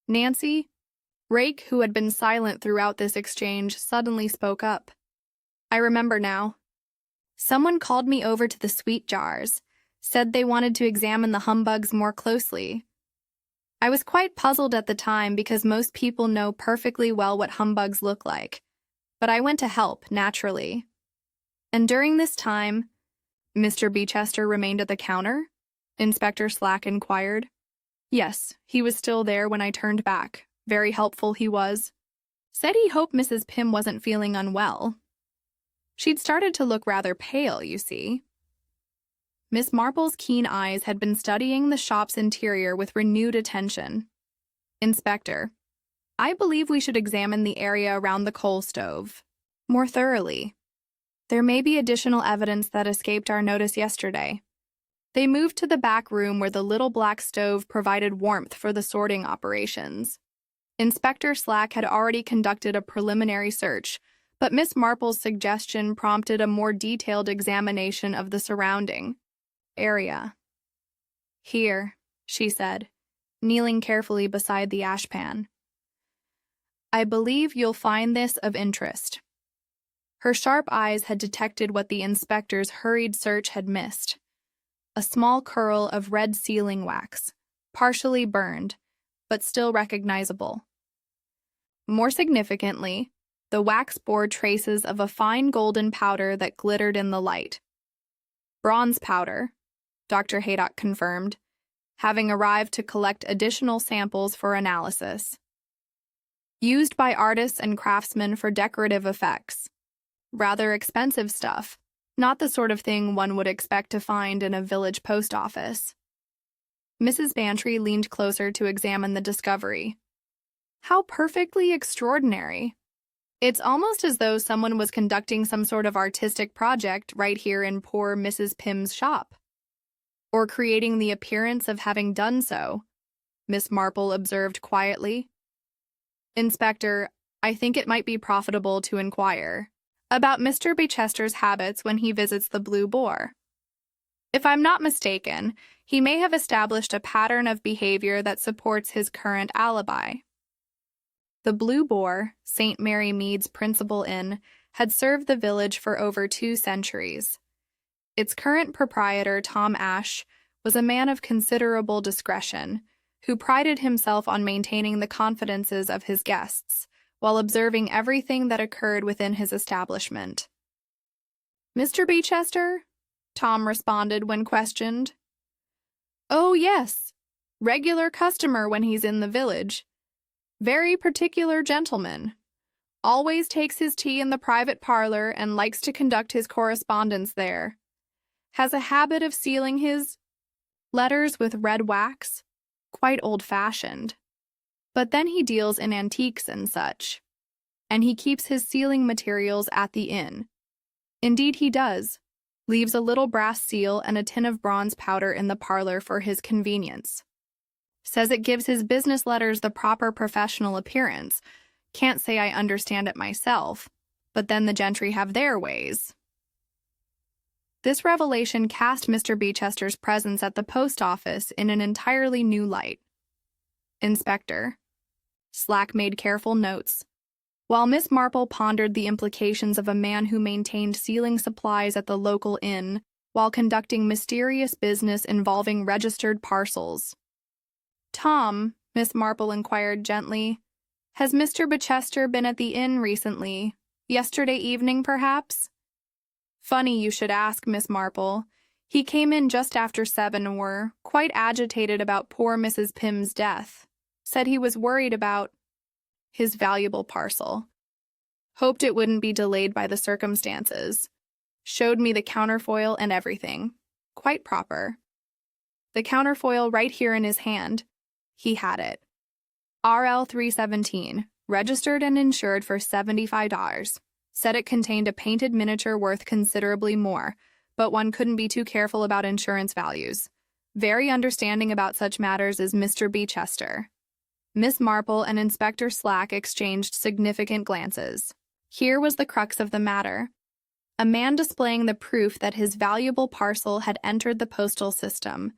Nancy, Rake, who had been silent throughout this exchange, suddenly spoke up. "I remember now. Someone called me over to the sweet jars, said they wanted to examine the humbugs more closely. I was quite puzzled at the time because most people know perfectly well what humbugs look like, but I went to help, naturally. And during this time, Mr. Beechester remained at the counter?" Inspector Slack inquired. "Yes, he was still there when I turned back. Very helpful he was. Said he hoped Mrs. Pym wasn't feeling unwell. She'd started to look rather pale, you see." Miss Marple's keen eyes had been studying the shop's interior with renewed attention. "Inspector, I believe we should examine the area around the coal stove more thoroughly. There may be additional evidence that escaped our notice yesterday." They moved to the back room where the little black stove provided warmth for the sorting operations. Inspector Slack had already conducted a preliminary search, but Miss Marple's suggestion prompted a more detailed examination of the surrounding area. "Here," she said, kneeling carefully beside the ashpan. "I believe you'll find this of interest." Her sharp eyes had detected what the inspector's hurried search had missed: a small curl of red sealing wax, partially burned, but still recognizable. More significantly, the wax bore traces of a fine golden powder that glittered in the light. "Bronze powder," Dr. Haydock confirmed, having arrived to collect additional samples for analysis. "Used by artists and craftsmen for decorative effects. Rather expensive stuff, not the sort of thing one would expect to find in a village post office." Mrs. Bantry leaned closer to examine the discovery. "How perfectly extraordinary. It's almost as though someone was conducting some sort of artistic project right here in poor Mrs. Pym's shop. Or creating the appearance of having done so," Miss Marple observed quietly. "Inspector, I think it might be profitable to inquire about Mr. Bechester's habits when he visits the Blue Boar. If I'm not mistaken, he may have established a pattern of behavior that supports his current alibi." The Blue Boar, St. Mary Mead's principal inn, had served the village for over 2 centuries. Its current proprietor, Tom Ashe, was a man of considerable discretion, who prided himself on maintaining the confidences of his guests while observing everything that occurred within his establishment. "Mr. Beechester?" Tom responded when questioned. "Oh, yes. Regular customer when he's in the village. Very particular gentleman. Always takes his tea in the private parlor and likes to conduct his correspondence there. Has a habit of sealing his letters with red wax. Quite old-fashioned. But then he deals in antiques and such. And he keeps his sealing materials at the inn. Indeed he does. Leaves a little brass seal and a tin of bronze powder in the parlor for his convenience. Says it gives his business letters the proper professional appearance. Can't say I understand it myself, but then the gentry have their ways." This revelation cast Mr. Beechester's presence at the post office in an entirely new light. "Inspector." Slack made careful notes, while Miss Marple pondered the implications of a man who maintained sealing supplies at the local inn while conducting mysterious business involving registered parcels. "Tom," Miss Marple inquired gently, "has Mr. Beechester been at the inn recently? Yesterday evening, perhaps?" "Funny you should ask, Miss Marple. He came in just after 7 and were quite agitated about poor Mrs. Pym's death. Said he was worried about his valuable parcel. Hoped it wouldn't be delayed by the circumstances. Showed me the counterfoil and everything. Quite proper. The counterfoil right here in his hand. He had it. RL 317, registered and insured for $75. Said it contained a painted miniature worth considerably more, but one couldn't be too careful about insurance values. Very understanding about such matters is Mr. Beechester." Miss Marple and Inspector Slack exchanged significant glances. Here was the crux of the matter. A man displaying the proof that his valuable parcel had entered the postal system,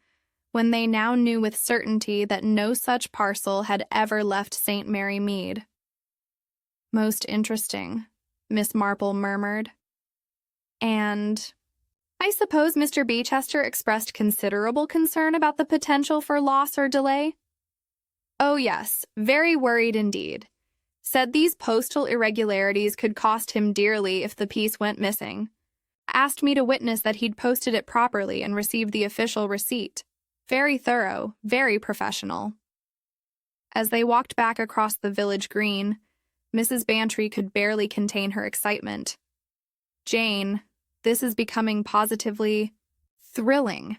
when they now knew with certainty that no such parcel had ever left St. Mary Mead. "Most interesting," Miss Marple murmured. "And I suppose Mr. Beechester expressed considerable concern about the potential for loss or delay?" "Oh yes, very worried indeed. Said these postal irregularities could cost him dearly if the piece went missing. Asked me to witness that he'd posted it properly and received the official receipt. Very thorough, very professional." As they walked back across the village green, Mrs. Bantry could barely contain her excitement. "Jane, this is becoming positively thrilling.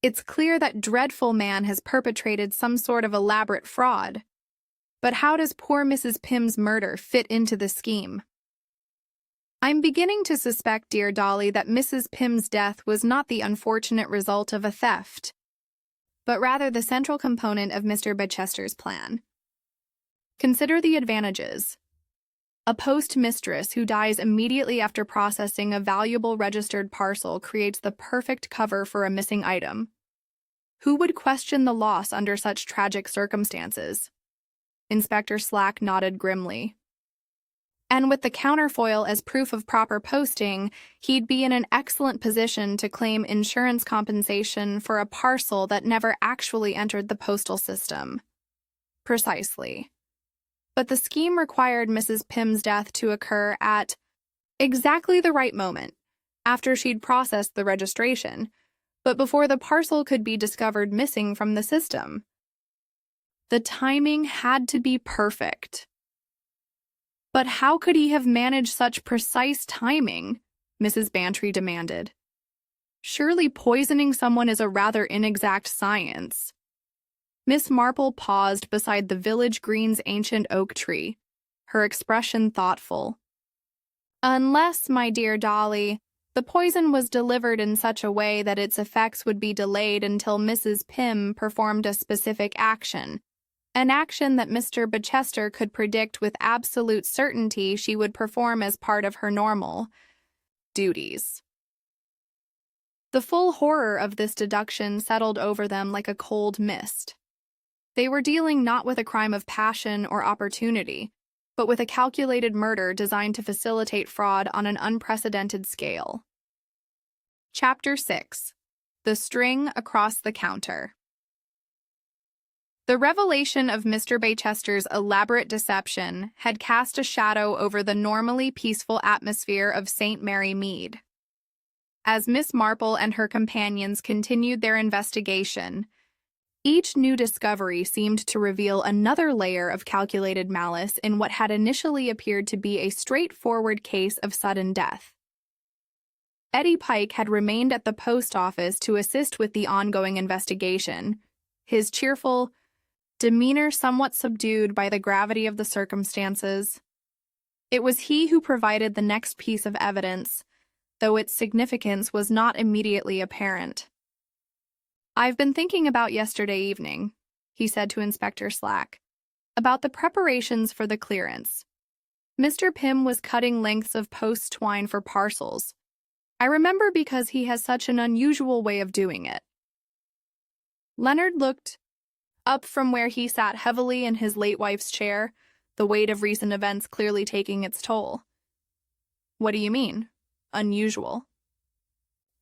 It's clear that dreadful man has perpetrated some sort of elaborate fraud. But how does poor Mrs. Pym's murder fit into the scheme? I'm beginning to suspect, dear Dolly, that Mrs. Pym's death was not the unfortunate result of a theft, but rather the central component of Mr. Beechester's plan. Consider the advantages. A postmistress who dies immediately after processing a valuable registered parcel creates the perfect cover for a missing item. Who would question the loss under such tragic circumstances?" Inspector Slack nodded grimly. "And with the counterfoil as proof of proper posting, he'd be in an excellent position to claim insurance compensation for a parcel that never actually entered the postal system." "Precisely. But the scheme required Mrs. Pym's death to occur at exactly the right moment, after she'd processed the registration, but before the parcel could be discovered missing from the system. The timing had to be perfect." "But how could he have managed such precise timing?" Mrs. Bantry demanded. "Surely poisoning someone is a rather inexact science." Miss Marple paused beside the village green's ancient oak tree, her expression thoughtful. "Unless, my dear Dolly, the poison was delivered in such a way that its effects would be delayed until Mrs. Pym performed a specific action, an action that Mr. Beechester could predict with absolute certainty she would perform as part of her normal duties." The full horror of this deduction settled over them like a cold mist. They were dealing not with a crime of passion or opportunity, but with a calculated murder designed to facilitate fraud on an unprecedented scale. Chapter 6. The String Across the Counter. The revelation of Mr. Baychester's elaborate deception had cast a shadow over the normally peaceful atmosphere of St. Mary Mead. As Miss Marple and her companions continued their investigation, each new discovery seemed to reveal another layer of calculated malice in what had initially appeared to be a straightforward case of sudden death. Eddie Pike had remained at the post office to assist with the ongoing investigation, his cheerful demeanor somewhat subdued by the gravity of the circumstances. It was he who provided the next piece of evidence, though its significance was not immediately apparent. "I've been thinking about yesterday evening," he said to Inspector Slack, "about the preparations for the clearance. Mr. Pym was cutting lengths of post twine for parcels. I remember because he has such an unusual way of doing it." Leonard looked up from where he sat heavily in his late wife's chair, the weight of recent events clearly taking its toll. "What do you mean, unusual?"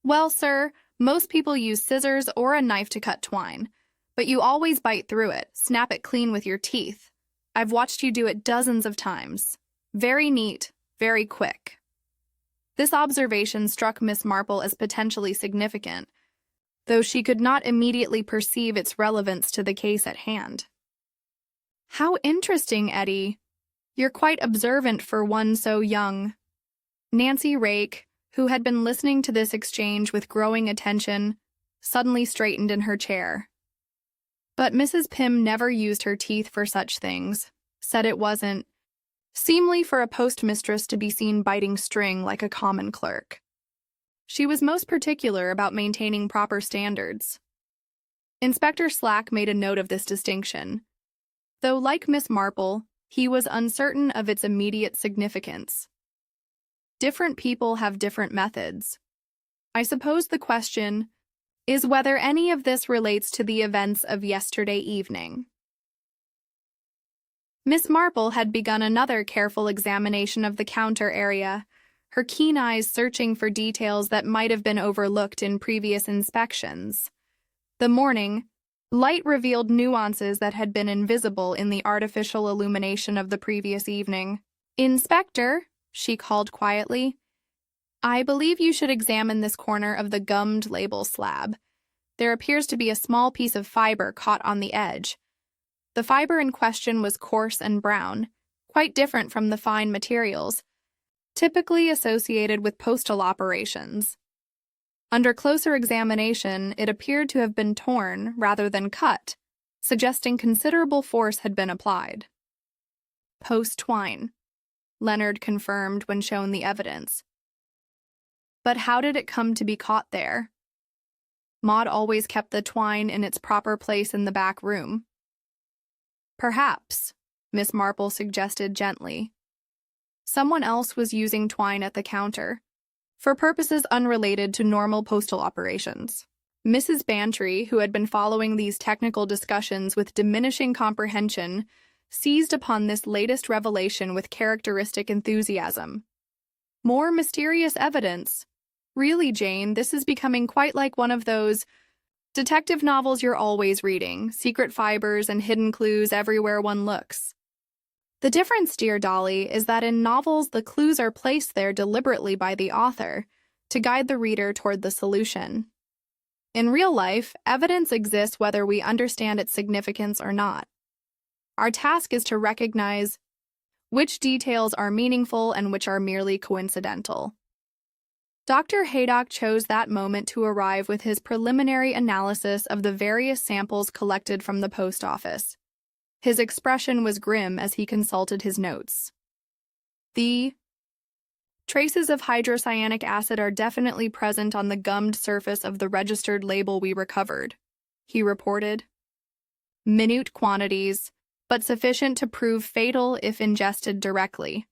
"Well, sir, most people use scissors or a knife to cut twine, but you always bite through it, snap it clean with your teeth. I've watched you do it dozens of times. Very neat, very quick." This observation struck Miss Marple as potentially significant, though she could not immediately perceive its relevance to the case at hand. "How interesting, Eddie. You're quite observant for one so young." Nancy Rake, who had been listening to this exchange with growing attention, suddenly straightened in her chair. "But Mrs. Pym never used her teeth for such things, said it wasn't seemly for a postmistress to be seen biting string like a common clerk. She was most particular about maintaining proper standards." Inspector Slack made a note of this distinction, though, like Miss Marple, he was uncertain of its immediate significance. Different people have different methods. I suppose the question is whether any of this relates to the events of yesterday evening. Miss Marple had begun another careful examination of the counter area, her keen eyes searching for details that might have been overlooked in previous inspections. The morning light revealed nuances that had been invisible in the artificial illumination of the previous evening. "Inspector," she called quietly, "I believe you should examine this corner of the gummed label slab. There appears to be a small piece of fiber caught on the edge. The fiber in question was coarse and brown, quite different from the fine materials typically associated with postal operations. Under closer examination, it appeared to have been torn rather than cut, suggesting considerable force had been applied." "Post twine," Leonard confirmed when shown the evidence. "But how did it come to be caught there? Maud always kept the twine in its proper place in the back room." "Perhaps," Miss Marple suggested gently, "someone else was using twine at the counter, for purposes unrelated to normal postal operations." Mrs. Bantry, who had been following these technical discussions with diminishing comprehension, seized upon this latest revelation with characteristic enthusiasm. "More mysterious evidence. Really, Jane, this is becoming quite like one of those detective novels you're always reading, secret fibers and hidden clues everywhere one looks. The difference, dear Dolly, is that in novels the clues are placed there deliberately by the author to guide the reader toward the solution. In real life, evidence exists whether we understand its significance or not. Our task is to recognize which details are meaningful and which are merely coincidental." Dr. Haydock chose that moment to arrive with his preliminary analysis of the various samples collected from the post office. His expression was grim as he consulted his notes. "The traces of hydrocyanic acid are definitely present on the gummed surface of the registered label we recovered," he reported. "Minute quantities, but sufficient to prove fatal if ingested directly.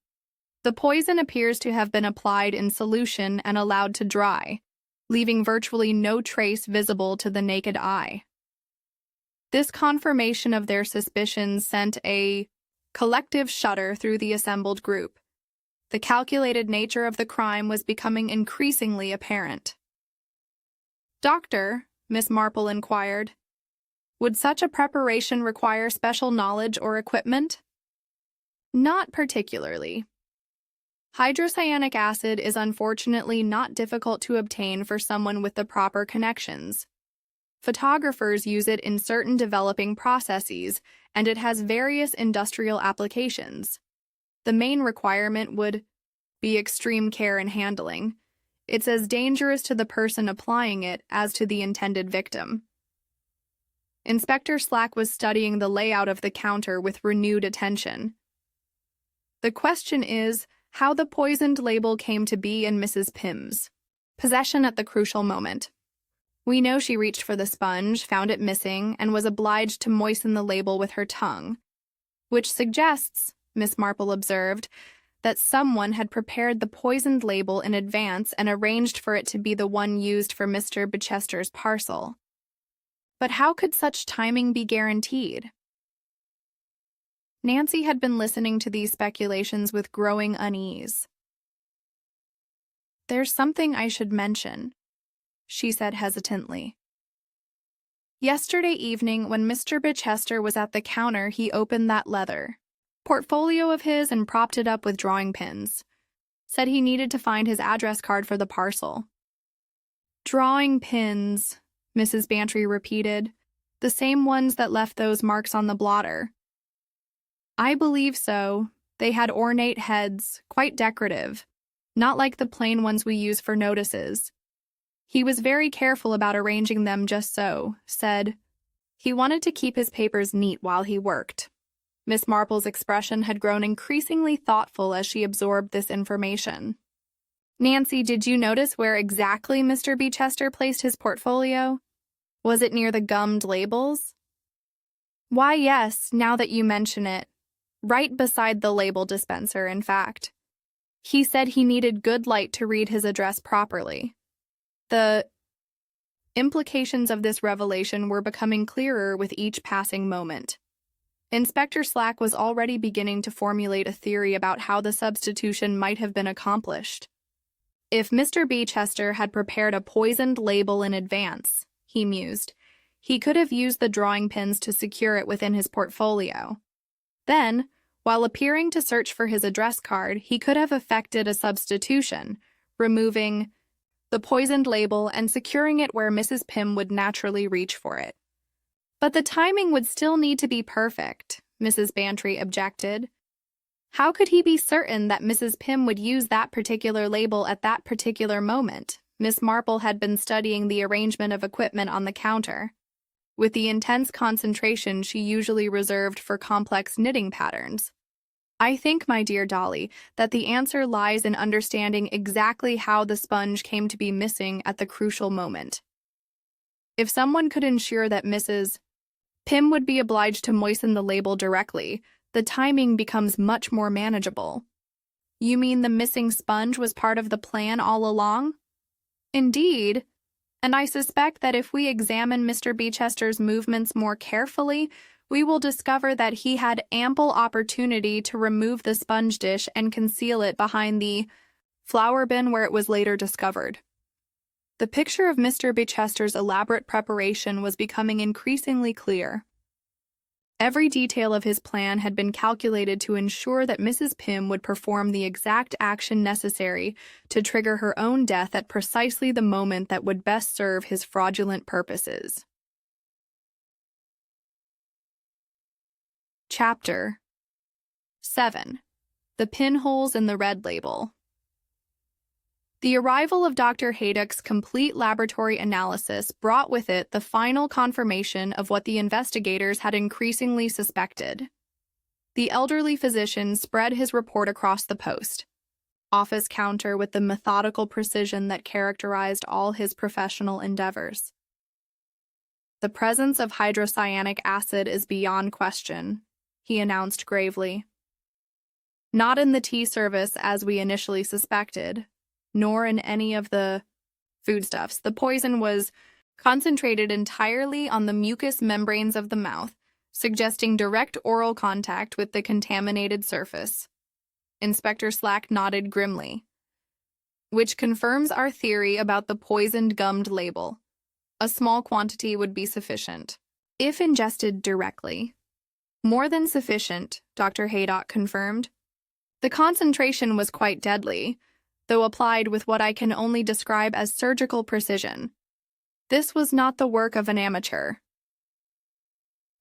The poison appears to have been applied in solution and allowed to dry, leaving virtually no trace visible to the naked eye." This confirmation of their suspicions sent a collective shudder through the assembled group. The calculated nature of the crime was becoming increasingly apparent. "Doctor," Miss Marple inquired, Would such a preparation require special knowledge or equipment? Not particularly. Hydrocyanic acid is unfortunately not difficult to obtain for someone with the proper connections. Photographers use it in certain developing processes, and it has various industrial applications. The main requirement would be extreme care in handling. It's as dangerous to the person applying it as to the intended victim. Inspector Slack was studying the layout of the counter with renewed attention. The question is how the poisoned label came to be in Mrs. Pym's possession at the crucial moment. We know she reached for the sponge, found it missing, and was obliged to moisten the label with her tongue, which suggests, Miss Marple observed, that someone had prepared the poisoned label in advance and arranged for it to be the one used for Mr. Bechester's parcel. But how could such timing be guaranteed? Nancy had been listening to these speculations with growing unease. "There's something I should mention," she said hesitantly. "Yesterday evening, when Mr. Bichester was at the counter, he opened that leather portfolio of his and propped it up with drawing pins. Said he needed to find his address card for the parcel." "Drawing pins," Mrs. Bantry repeated. "The same ones that left those marks on the blotter." "I believe so. They had ornate heads, quite decorative, not like the plain ones we use for notices. He was very careful about arranging them just so, said he wanted to keep his papers neat while he worked." Miss Marple's expression had grown increasingly thoughtful as she absorbed this information. "Nancy, did you notice where exactly Mr. Beechester placed his portfolio? Was it near the gummed labels?" "Why, yes, now that you mention it. Right beside the label dispenser, in fact. He said he needed good light to read his address properly." The implications of this revelation were becoming clearer with each passing moment. Inspector Slack was already beginning to formulate a theory about how the substitution might have been accomplished. If Mr. Beechester had prepared a poisoned label in advance, he mused, he could have used the drawing pins to secure it within his portfolio. Then, while appearing to search for his address card, he could have effected a substitution, removing the poisoned label and securing it where Mrs. Pym would naturally reach for it. "But the timing would still need to be perfect," Mrs. Bantry objected. "How could he be certain that Mrs. Pym would use that particular label at that particular moment?" Miss Marple had been studying the arrangement of equipment on the counter, with the intense concentration she usually reserved for complex knitting patterns. "I think, my dear Dolly, that the answer lies in understanding exactly how the sponge came to be missing at the crucial moment. If someone could ensure that Mrs. Pym would be obliged to moisten the label directly, the timing becomes much more manageable." "You mean the missing sponge was part of the plan all along?" "Indeed, and I suspect that if we examine Mr. Beechester's movements more carefully, we will discover that he had ample opportunity to remove the sponge dish and conceal it behind the flour bin where it was later discovered." The picture of Mr. Beechester's elaborate preparation was becoming increasingly clear. Every detail of his plan had been calculated to ensure that Mrs. Pym would perform the exact action necessary to trigger her own death at precisely the moment that would best serve his fraudulent purposes. Chapter 7. The Pinholes in the Red Label. The arrival of Dr. Haydock's complete laboratory analysis brought with it the final confirmation of what the investigators had increasingly suspected. The elderly physician spread his report across the post office counter with the methodical precision that characterized all his professional endeavors. "The presence of hydrocyanic acid is beyond question," he announced gravely. "Not in the tea service as we initially suspected, nor in any of the foodstuffs. The poison was concentrated entirely on the mucous membranes of the mouth, suggesting direct oral contact with the contaminated surface." Inspector Slack nodded grimly. "Which confirms our theory about the poisoned gummed label. A small quantity would be sufficient." if ingested directly. More than sufficient, Dr. Haydock confirmed. The concentration was quite deadly, though applied with what I can only describe as surgical precision. This was not the work of an amateur.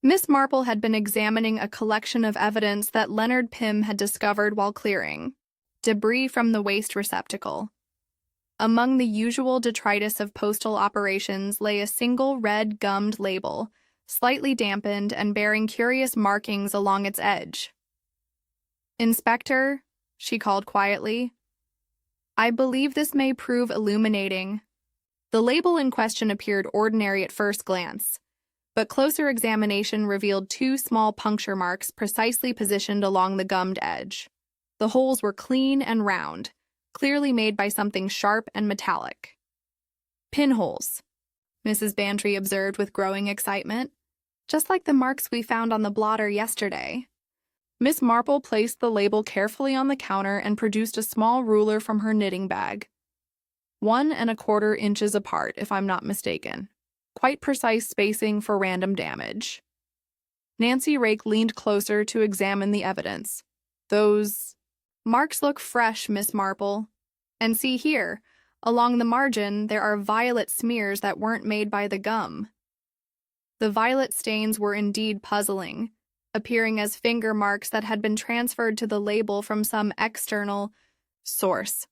Miss Marple had been examining a collection of evidence that Leonard Pym had discovered while clearing debris from the waste receptacle. Among the usual detritus of postal operations lay a single red gummed label, slightly dampened and bearing curious markings along its edge. "Inspector," she called quietly, "I believe this may prove illuminating." The label in question appeared ordinary at first glance, but closer examination revealed two small puncture marks precisely positioned along the gummed edge. The holes were clean and round, clearly made by something sharp and metallic. "Pinholes," Mrs. Bantry observed with growing excitement, "just like the marks we found on the blotter yesterday." Miss Marple placed the label carefully on the counter and produced a small ruler from her knitting bag. 1¼ inches apart, if I'm not mistaken. Quite precise spacing for random damage. Nancy Rake leaned closer to examine the evidence. "Those marks look fresh, Miss Marple. And see here, along the margin there are violet smears that weren't made by the gum." The violet stains were indeed puzzling, appearing as finger marks that had been transferred to the label from some external source.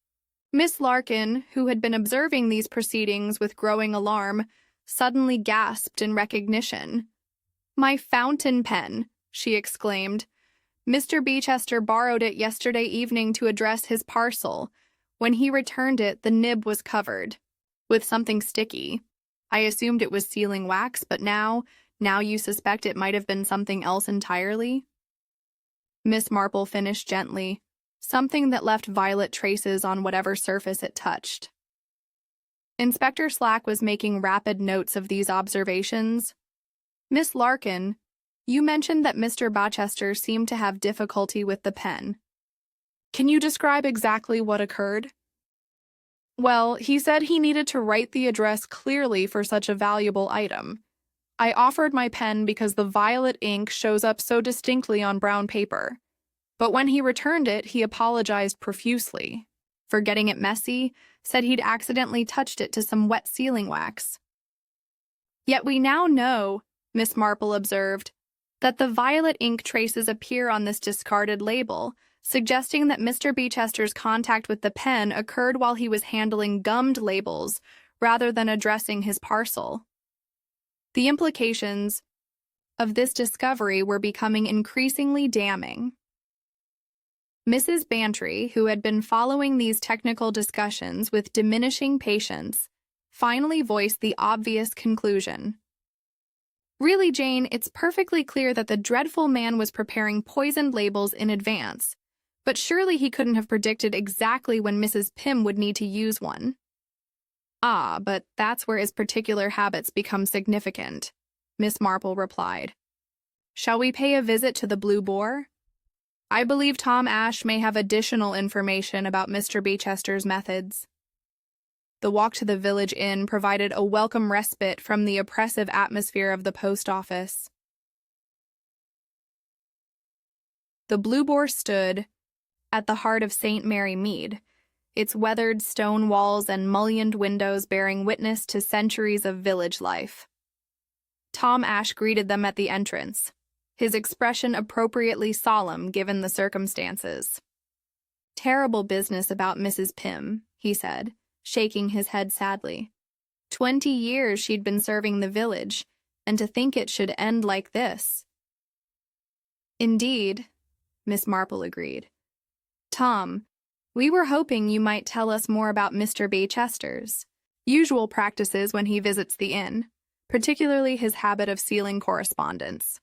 Miss Larkin, who had been observing these proceedings with growing alarm, suddenly gasped in recognition. "My fountain pen," she exclaimed. "Mr. Beechester borrowed it yesterday evening to address his parcel. When he returned it, the nib was covered with something sticky. I assumed it was sealing wax, but now you suspect it might have been something else entirely?" Miss Marple finished gently, "Something that left violet traces on whatever surface it touched." Inspector Slack was making rapid notes of these observations. "Miss Larkin, you mentioned that Mr. Bachester seemed to have difficulty with the pen. Can you describe exactly what occurred?" "Well, he said he needed to write the address clearly for such a valuable item. I offered my pen because the violet ink shows up so distinctly on brown paper. But when he returned it, he apologized profusely for getting it messy, said he'd accidentally touched it to some wet sealing wax." "Yet we now know," Miss Marple observed, "that the violet ink traces appear on this discarded label, suggesting that Mr. Beechester's contact with the pen occurred while he was handling gummed labels rather than addressing his parcel." The implications of this discovery were becoming increasingly damning. Mrs. Bantry, who had been following these technical discussions with diminishing patience, finally voiced the obvious conclusion. "Really, Jane, it's perfectly clear that the dreadful man was preparing poisoned labels in advance, but surely he couldn't have predicted exactly when Mrs. Pym would need to use one." "Ah, but that's where his particular habits become significant," Miss Marple replied. "Shall we pay a visit to the Blue Boar? I believe Tom Ashe may have additional information about Mr. Beechester's methods." The walk to the village inn provided a welcome respite from the oppressive atmosphere of the post office. The Blue Boar stood at the heart of St. Mary Mead, its weathered stone walls and mullioned windows bearing witness to centuries of village life. Tom Ashe greeted them at the entrance, his expression appropriately solemn given the circumstances. "Terrible business about Mrs. Pym," he said, shaking his head sadly. 20 years she'd been serving the village, and to think it should end like this." "Indeed," Miss Marple agreed. "Tom, we were hoping you might tell us more about Mr. Beechester's usual practices when he visits the inn, particularly his habit of sealing correspondence."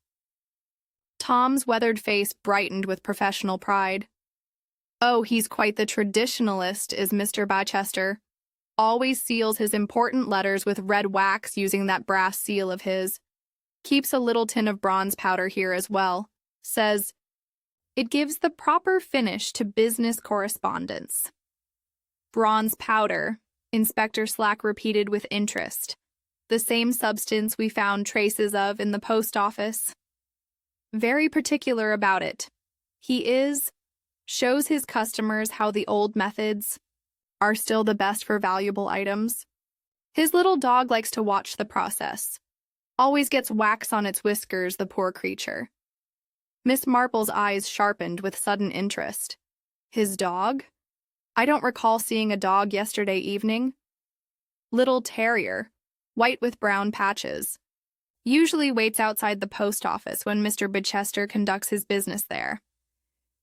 Tom's weathered face brightened with professional pride. "Oh, he's quite the traditionalist, is Mr. Bachester. Always seals his important letters with red wax using that brass seal of his. Keeps a little tin of bronze powder here as well. Says, it gives the proper finish to business correspondence." "Bronze powder," Inspector Slack repeated with interest. the same substance we found traces of in the post office. Very particular about it. Shows his customers how the old methods are still the best for valuable items. His little dog likes to watch the process. Always gets wax on its whiskers, the poor creature. Miss Marple's eyes sharpened with sudden interest. His dog? I don't recall seeing a dog yesterday evening. Little terrier, white with brown patches. Usually waits outside the post office when Mr. Bichester conducts his business there.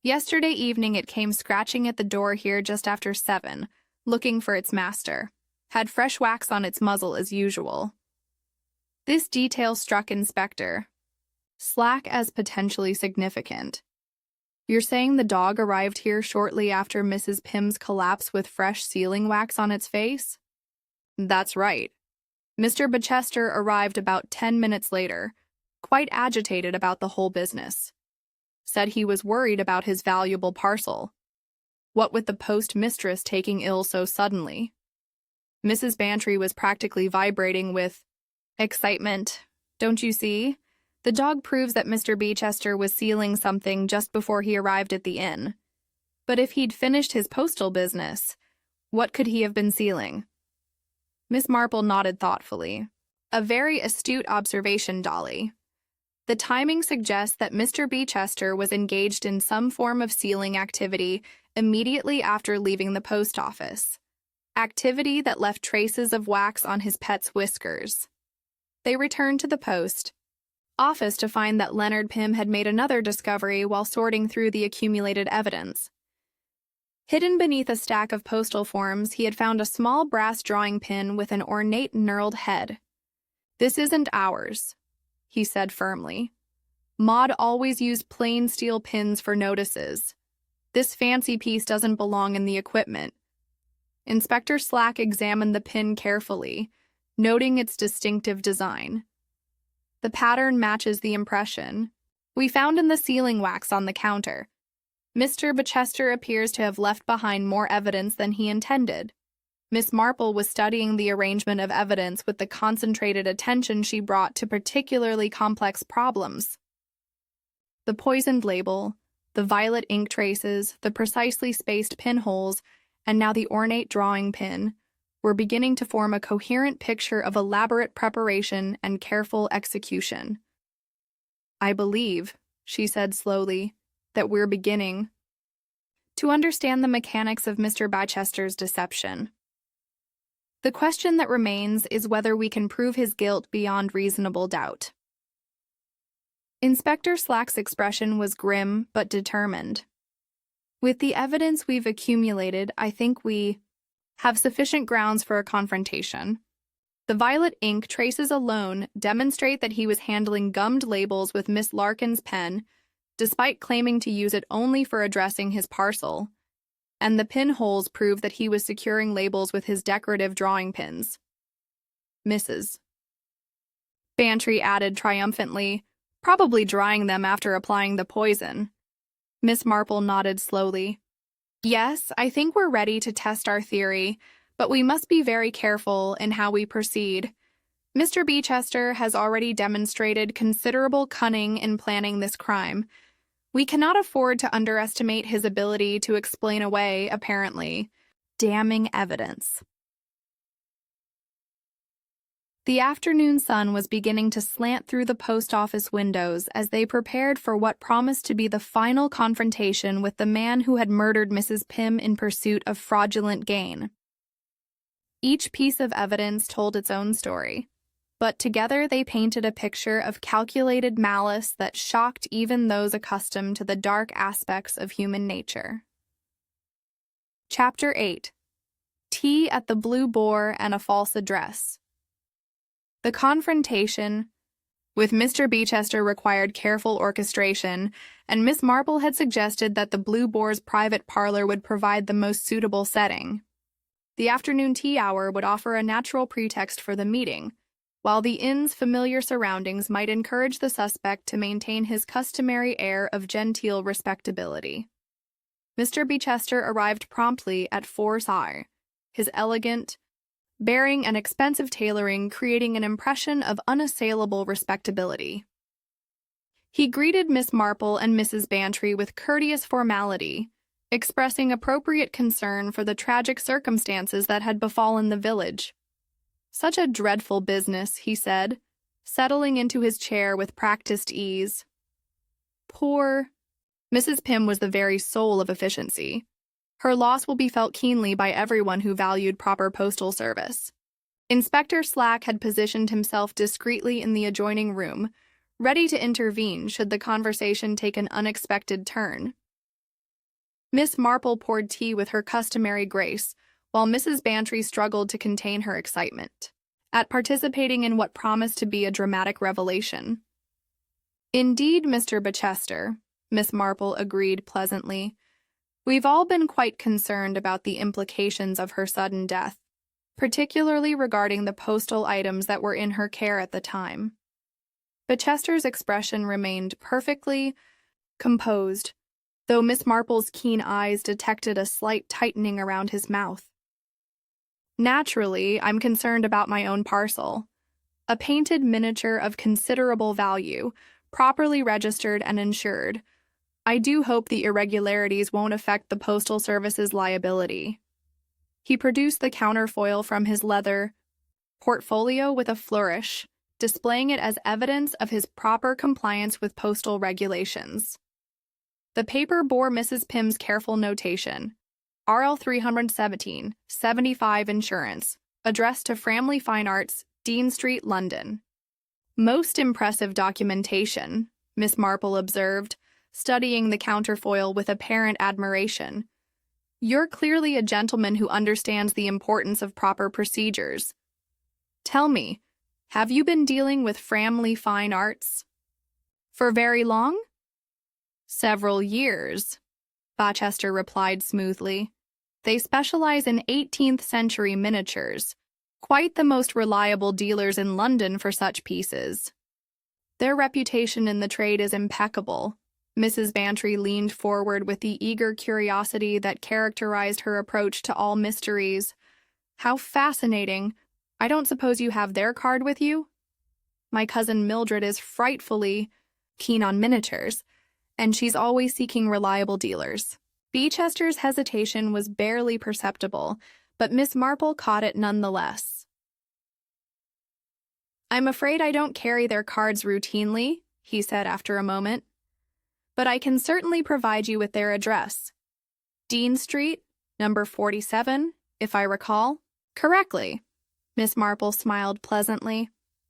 Yesterday evening it came scratching at the door here just after 7, looking for its master. Had fresh wax on its muzzle as usual. This detail struck Inspector Slack as potentially significant. You're saying the dog arrived here shortly after Mrs. Pym's collapse with fresh sealing wax on its face? That's right. Mr. Bichester arrived about 10 minutes later, quite agitated about the whole business. Said he was worried about his valuable parcel. What with the postmistress taking ill so suddenly? Mrs. Bantry was practically vibrating with excitement. Don't you see? The dog proves that Mr. Bichester was sealing something just before he arrived at the inn. But if he'd finished his postal business, what could he have been sealing? Miss Marple nodded thoughtfully. A very astute observation, Dolly. The timing suggests that Mr. Bichester was engaged in some form of sealing activity immediately after leaving the post office. Activity that left traces of wax on his pet's whiskers. They returned to the post office to find that Leonard Pym had made another discovery while sorting through the accumulated evidence. Hidden beneath a stack of postal forms, he had found a small brass drawing pin with an ornate knurled head. This isn't ours, he said firmly. Maud always used plain steel pins for notices. This fancy piece doesn't belong in the equipment. Inspector Slack examined the pin carefully, noting its distinctive design. The pattern matches the impression we found in the sealing wax on the counter. Mr. Bichester appears to have left behind more evidence than he intended. Miss Marple was studying the arrangement of evidence with the concentrated attention she brought to particularly complex problems. The poisoned label, the violet ink traces, the precisely spaced pinholes, and now the ornate drawing pin, were beginning to form a coherent picture of elaborate preparation and careful execution. I believe, she said slowly, that we're beginning to understand the mechanics of Mr. Bichester's deception. The question that remains is whether we can prove his guilt beyond reasonable doubt. Inspector Slack's expression was grim but determined. With the evidence we've accumulated, I think we have sufficient grounds for a confrontation. The violet ink traces alone demonstrate that he was handling gummed labels with Miss Larkin's pen, despite claiming to use it only for addressing his parcel, and the pinholes prove that he was securing labels with his decorative drawing pins. Mrs. Bantry added triumphantly, probably drying them after applying the poison. Miss Marple nodded slowly. Yes, I think we're ready to test our theory, but we must be very careful in how we proceed. Mr. Bichester has already demonstrated considerable cunning in planning this crime. We cannot afford to underestimate his ability to explain away, apparently, damning evidence. The afternoon sun was beginning to slant through the post office windows as they prepared for what promised to be the final confrontation with the man who had murdered Mrs. Pym in pursuit of fraudulent gain. Each piece of evidence told its own story, but together they painted a picture of calculated malice that shocked even those accustomed to the dark aspects of human nature. Chapter 8. Tea at the Blue Boar and a False Address. The confrontation with Mr. Bichester required careful orchestration, and Miss Marple had suggested that the Blue Boar's private parlor would provide the most suitable setting. The afternoon tea hour would offer a natural pretext for the meeting, while the inn's familiar surroundings might encourage the suspect to maintain his customary air of genteel respectability. Mr. Bichester arrived promptly at 4 hours, his elegant, bearing an expensive tailoring, creating an impression of unassailable respectability. He greeted Miss Marple and Mrs. Bantry with courteous formality, expressing appropriate concern for the tragic circumstances that had befallen the village. "Such a dreadful business," he said, settling into his chair with practiced ease. "Poor—" Mrs. Pym was the very soul of efficiency. Her loss will be felt keenly by everyone who valued proper postal service. Inspector Slack had positioned himself discreetly in the adjoining room, ready to intervene should the conversation take an unexpected turn. Miss Marple poured tea with her customary grace, while Mrs. Bantry struggled to contain her excitement at participating in what promised to be a dramatic revelation. "Indeed, Mr. Bichester," Miss Marple agreed pleasantly, "we've all been quite concerned about the implications of her sudden death, particularly regarding the postal items that were in her care at the time." Bichester's expression remained perfectly composed, though Miss Marple's keen eyes detected a slight tightening around his mouth. "Naturally, I'm concerned about my own parcel. A painted miniature of considerable value, properly registered and insured. I do hope the irregularities won't affect the Postal Service's liability." He produced the counterfoil from his leather portfolio with a flourish, displaying it as evidence of his proper compliance with postal regulations. The paper bore Mrs. Pym's careful notation: RL 317, 75 Insurance, addressed to Framley Fine Arts, Dean Street, London. "Most impressive documentation," Miss Marple observed, studying the counterfoil with apparent admiration. "You're clearly a gentleman who understands the importance of proper procedures. Tell me, have you been dealing with Framley Fine Arts for very long?" "Several years," Rochester replied smoothly. "They specialize in 18th century miniatures, quite the most reliable dealers in London for such pieces. Their reputation in the trade is impeccable." Mrs. Bantry leaned forward with the eager curiosity that characterized her approach to all mysteries. "How fascinating! I don't suppose you have their card with you?" "My cousin Mildred is frightfully keen on miniatures, and she's always seeking reliable dealers." Bechester's hesitation was barely perceptible, but Miss Marple caught it nonetheless. "I'm afraid I don't carry their cards routinely," he said after a moment, "but I can certainly provide you with their address. Dean Street, number 47, if I recall correctly." Miss Marple smiled pleasantly.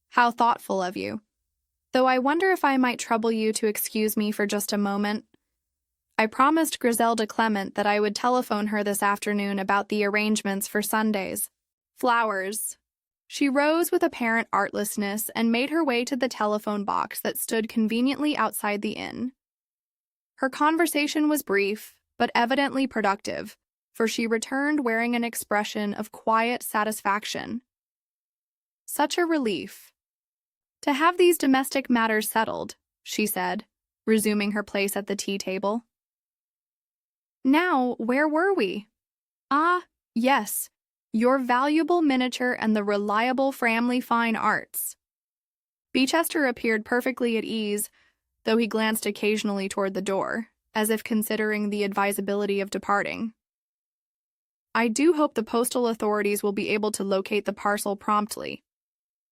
"How thoughtful of you. Though I wonder if I might trouble you to excuse me for just a moment. I promised Griselda Clement that I would telephone her this afternoon about the arrangements for Sunday's flowers." She rose with apparent artlessness and made her way to the telephone box that stood conveniently outside the inn. Her conversation was brief, but evidently productive, for she returned wearing an expression of quiet satisfaction. "Such a relief to have these domestic matters settled," she said, resuming her place at the tea table. "Now, where were we? Ah, yes, your valuable miniature and the reliable Framley Fine Arts." Beechester appeared perfectly at ease, though he glanced occasionally toward the door, as if considering the advisability of departing. "I do hope the postal authorities will be able to locate the parcel promptly.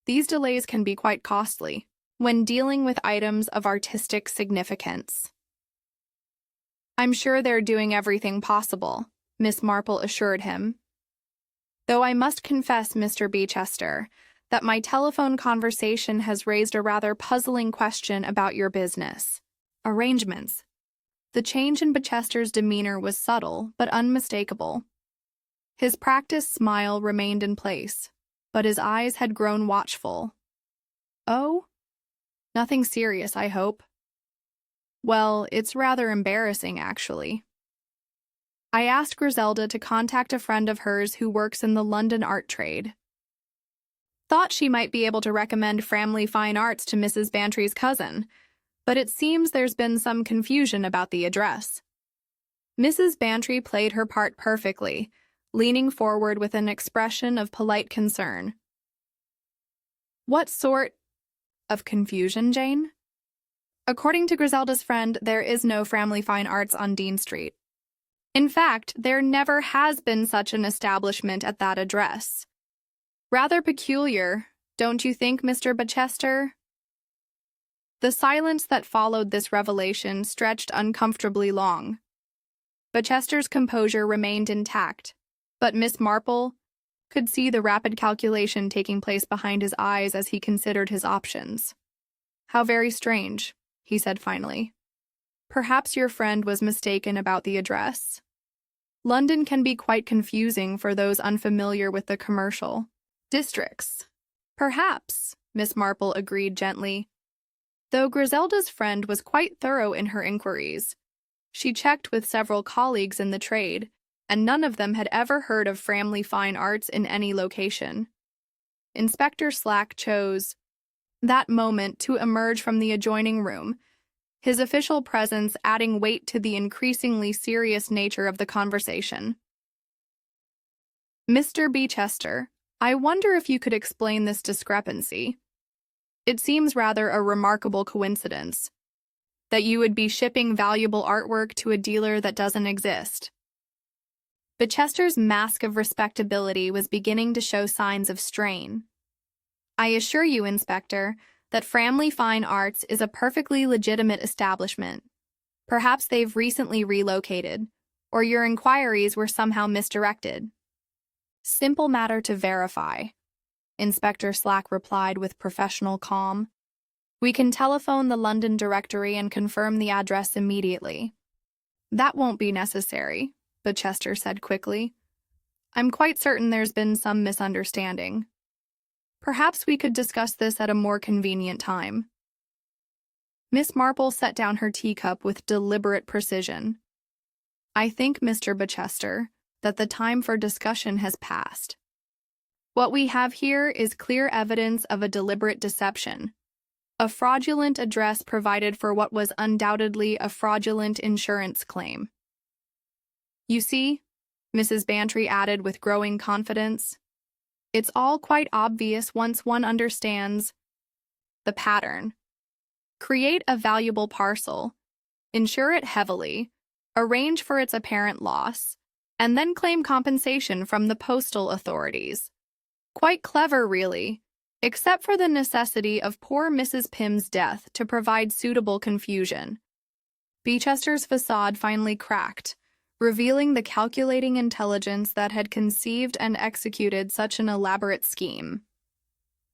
These delays can be quite costly when dealing with items of artistic significance." "I'm sure they're doing everything possible," Miss Marple assured him. "Though I must confess, Mr. Beechester, that my telephone conversation has raised a rather puzzling question about your business arrangements." The change in Bechester's demeanor was subtle but unmistakable. His practiced smile remained in place, but his eyes had grown watchful. "Oh? Nothing serious, I hope." "Well, it's rather embarrassing, actually. I asked Griselda to contact a friend of hers who works in the London art trade. Thought she might be able to recommend Framley Fine Arts to Mrs. Bantry's cousin, but it seems there's been some confusion about the address." Mrs. Bantry played her part perfectly, leaning forward with an expression of polite concern. What sort of confusion, Jane? According to Griselda's friend, there is no Family Fine Arts on Dean Street. In fact, there never has been such an establishment at that address. Rather peculiar, don't you think, Mr. Bachester? The silence that followed this revelation stretched uncomfortably long. Bachester's composure remained intact, but Miss Marple could see the rapid calculation taking place behind his eyes as he considered his options. How very strange, he said finally. Perhaps your friend was mistaken about the address. London can be quite confusing for those unfamiliar with the commercial districts. Perhaps, Miss Marple agreed gently. Though Griselda's friend was quite thorough in her inquiries, she checked with several colleagues in the trade, and none of them had ever heard of Family Fine Arts in any location. Inspector Slack chose that moment to emerge from the adjoining room, his official presence adding weight to the increasingly serious nature of the conversation. Mr. Bachester, I wonder if you could explain this discrepancy. It seems rather a remarkable coincidence that you would be shipping valuable artwork to a dealer that doesn't exist. Bachester's mask of respectability was beginning to show signs of strain. I assure you, Inspector, that Family Fine Arts is a perfectly legitimate establishment. Perhaps they've recently relocated, or your inquiries were somehow misdirected. Simple matter to verify, Inspector Slack replied with professional calm. We can telephone the London directory and confirm the address immediately. That won't be necessary, Bachester said quickly. I'm quite certain there's been some misunderstanding. Perhaps we could discuss this at a more convenient time. Miss Marple set down her teacup with deliberate precision. I think, Mr. Bachester, that the time for discussion has passed. What we have here is clear evidence of a deliberate deception. A fraudulent address provided for what was undoubtedly a fraudulent insurance claim. You see, Mrs. Bantry added with growing confidence, it's all quite obvious once one understands the pattern. Create a valuable parcel, insure it heavily, arrange for its apparent loss, and then claim compensation from the postal authorities. Quite clever, really, except for the necessity of poor Mrs. Pym's death to provide suitable confusion. Bechester's facade finally cracked, revealing the calculating intelligence that had conceived and executed such an elaborate scheme.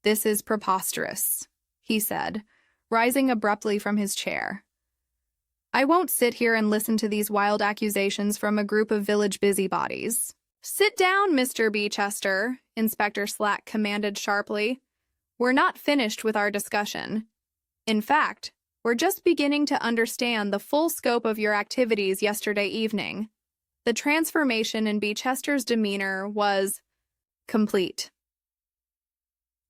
This is preposterous, he said, rising abruptly from his chair. I won't sit here and listen to these wild accusations from a group of village busybodies. Sit down, Mr. Bachester, Inspector Slack commanded sharply. We're not finished with our discussion. In fact, we're just beginning to understand the full scope of your activities yesterday evening. The transformation in Bechester's demeanor was complete.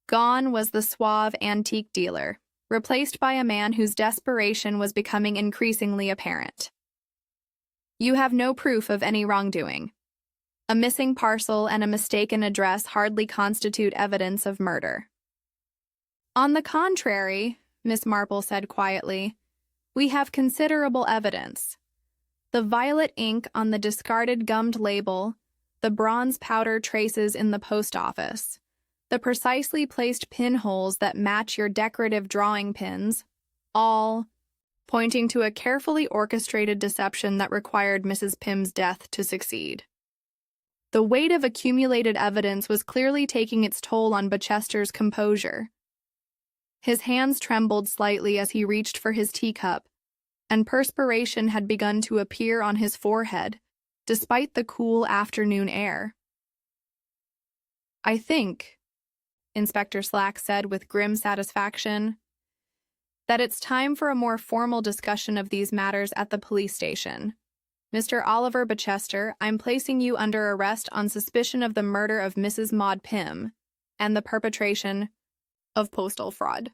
Gone was the suave antique dealer, replaced by a man whose desperation was becoming increasingly apparent. You have no proof of any wrongdoing. A missing parcel and a mistaken address hardly constitute evidence of murder. On the contrary, Miss Marple said quietly, we have considerable evidence. The violet ink on the discarded gummed label, the bronze powder traces in the post office, the precisely placed pinholes that match your decorative drawing pins, all pointing to a carefully orchestrated deception that required Mrs. Pym's death to succeed. The weight of accumulated evidence was clearly taking its toll on Bachester's composure. His hands trembled slightly as he reached for his teacup, and perspiration had begun to appear on his forehead, despite the cool afternoon air. I think, Inspector Slack said with grim satisfaction, that it's time for a more formal discussion of these matters at the police station. Mr. Oliver Bachester, I'm placing you under arrest on suspicion of the murder of Mrs. Maud Pym and the perpetration of postal fraud.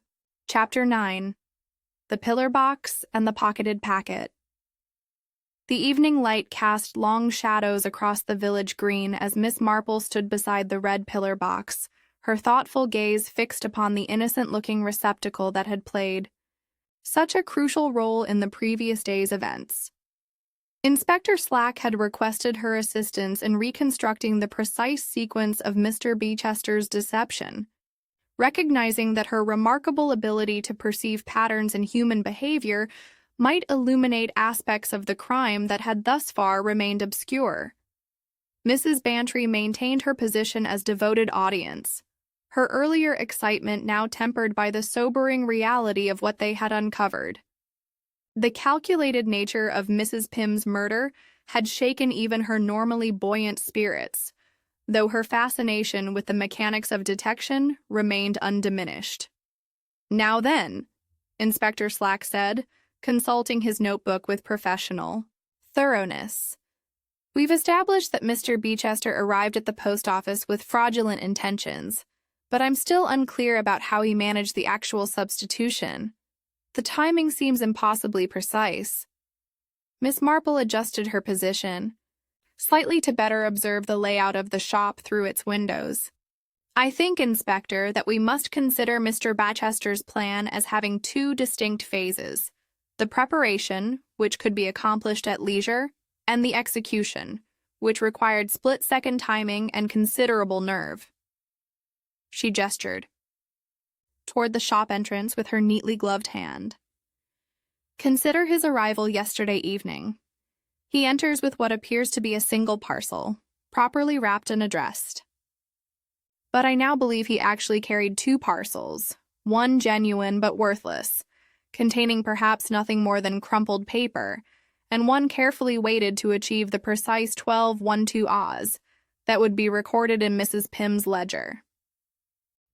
Chapter 9. The Pillar Box and the Pocketed Packet. The evening light cast long shadows across the village green as Miss Marple stood beside the red pillar box, her thoughtful gaze fixed upon the innocent-looking receptacle that had played such a crucial role in the previous day's events. Inspector Slack had requested her assistance in reconstructing the precise sequence of Mr. Bechester's deception. Recognizing that her remarkable ability to perceive patterns in human behavior might illuminate aspects of the crime that had thus far remained obscure. Mrs. Bantry maintained her position as devoted audience, her earlier excitement now tempered by the sobering reality of what they had uncovered. The calculated nature of Mrs. Pym's murder had shaken even her normally buoyant spirits, though her fascination with the mechanics of detection remained undiminished. "Now then," Inspector Slack said, consulting his notebook with professional thoroughness. "We've established that Mr. Beechester arrived at the post office with fraudulent intentions, but I'm still unclear about how he managed the actual substitution. The timing seems impossibly precise." Miss Marple adjusted her position, slightly to better observe the layout of the shop through its windows. "I think, Inspector, that we must consider Mr. Bechester's plan as having two distinct phases: the preparation, which could be accomplished at leisure, and the execution, which required split-second timing and considerable nerve." She gestured toward the shop entrance with her neatly gloved hand. "Consider his arrival yesterday evening. He enters with what appears to be a single parcel, properly wrapped and addressed. But I now believe he actually carried two parcels, one genuine but worthless, containing perhaps nothing more than crumpled paper, and one carefully weighted to achieve the precise 12 Oz that would be recorded in Mrs. Pym's ledger."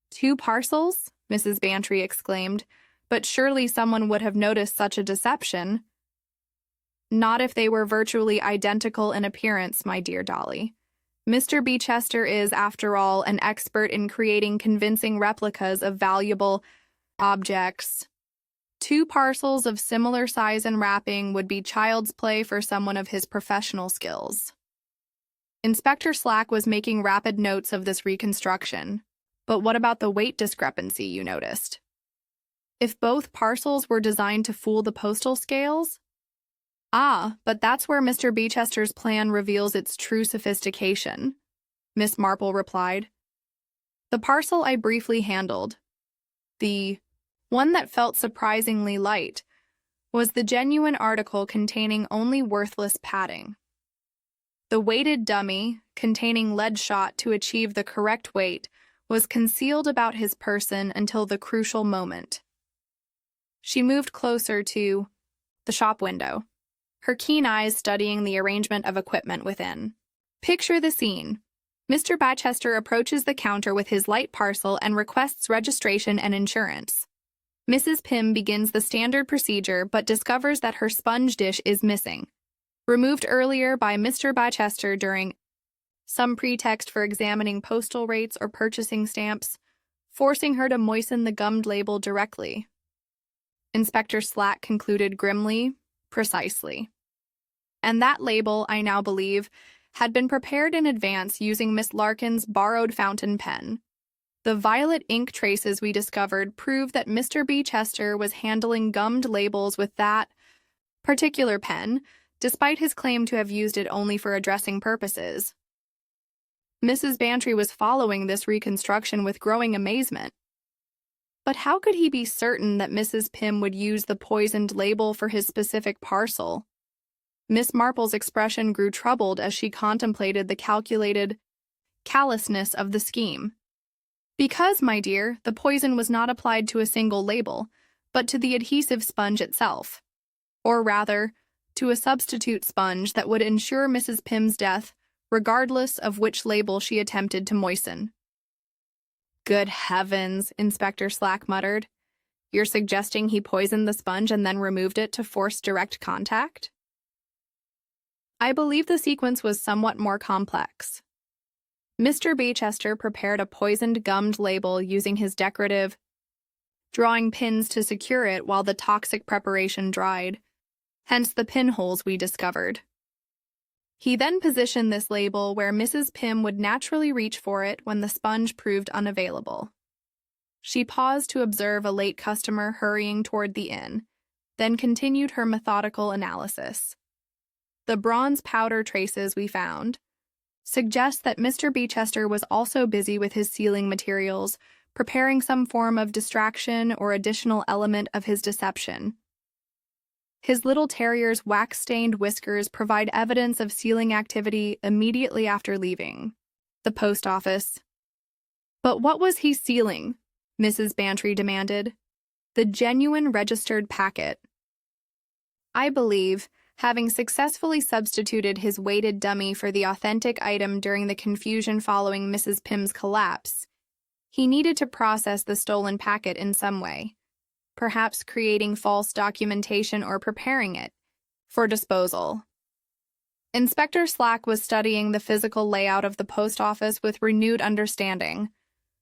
"Two parcels?" Mrs. Bantry exclaimed. "But surely someone would have noticed such a deception." "Not if they were virtually identical in appearance, my dear Dolly. Mr. Beechester is, after all, an expert in creating convincing replicas of valuable objects. Two parcels of similar size and wrapping would be child's play for someone of his professional skills." Inspector Slack was making rapid notes of this reconstruction. "But what about the weight discrepancy you noticed? If both parcels were designed to fool the postal scales?" "Ah, but that's where Mr. Beechester's plan reveals its true sophistication," Miss Marple replied. "The parcel I briefly handled, the one that felt surprisingly light, was the genuine article containing only worthless padding. The weighted dummy, containing lead shot to achieve the correct weight, was concealed about his person until the crucial moment." She moved closer to the shop window, her keen eyes studying the arrangement of equipment within. "Picture the scene. Mr. Beechester approaches the counter with his light parcel and requests registration and insurance. Mrs. Pym begins the standard procedure but discovers that her sponge dish is missing, removed earlier by Mr. Beechester during some pretext for examining postal rates or purchasing stamps, forcing her to moisten the gummed label directly." Inspector Slack concluded grimly, "Precisely. And that label, I now believe, had been prepared in advance using Miss Larkin's borrowed fountain pen. The violet ink traces we discovered prove that Mr. Beechester was handling gummed labels with that particular pen, despite his claim to have used it only for addressing purposes." Mrs. Bantry was following this reconstruction with growing amazement. But how could he be certain that Mrs. Pym would use the poisoned label for his specific parcel? Miss Marple's expression grew troubled as she contemplated the calculated callousness of the scheme. "Because, my dear, the poison was not applied to a single label, but to the adhesive sponge itself. Or rather, to a substitute sponge that would ensure Mrs. Pym's death, regardless of which label she attempted to moisten." "Good heavens," Inspector Slack muttered. "You're suggesting he poisoned the sponge and then removed it to force direct contact?" "I believe the sequence was somewhat more complex. Mr. Beechester prepared a poisoned gummed label using his decorative drawing pins to secure it while the toxic preparation dried. hence the pinholes we discovered. He then positioned this label where Mrs. Pym would naturally reach for it when the sponge proved unavailable. She paused to observe a late customer hurrying toward the inn, then continued her methodical analysis. The bronze powder traces we found suggest that Mr. Beechester was also busy with his sealing materials, preparing some form of distraction or additional element of his deception. His little terrier's wax-stained whiskers provide evidence of sealing activity immediately after leaving the post office. But what was he sealing? Mrs. Bantry demanded. The genuine registered packet. I believe, having successfully substituted his weighted dummy for the authentic item during the confusion following Mrs. Pym's collapse, he needed to process the stolen packet in some way, perhaps creating false documentation or preparing it for disposal. Inspector Slack was studying the physical layout of the post office with renewed understanding,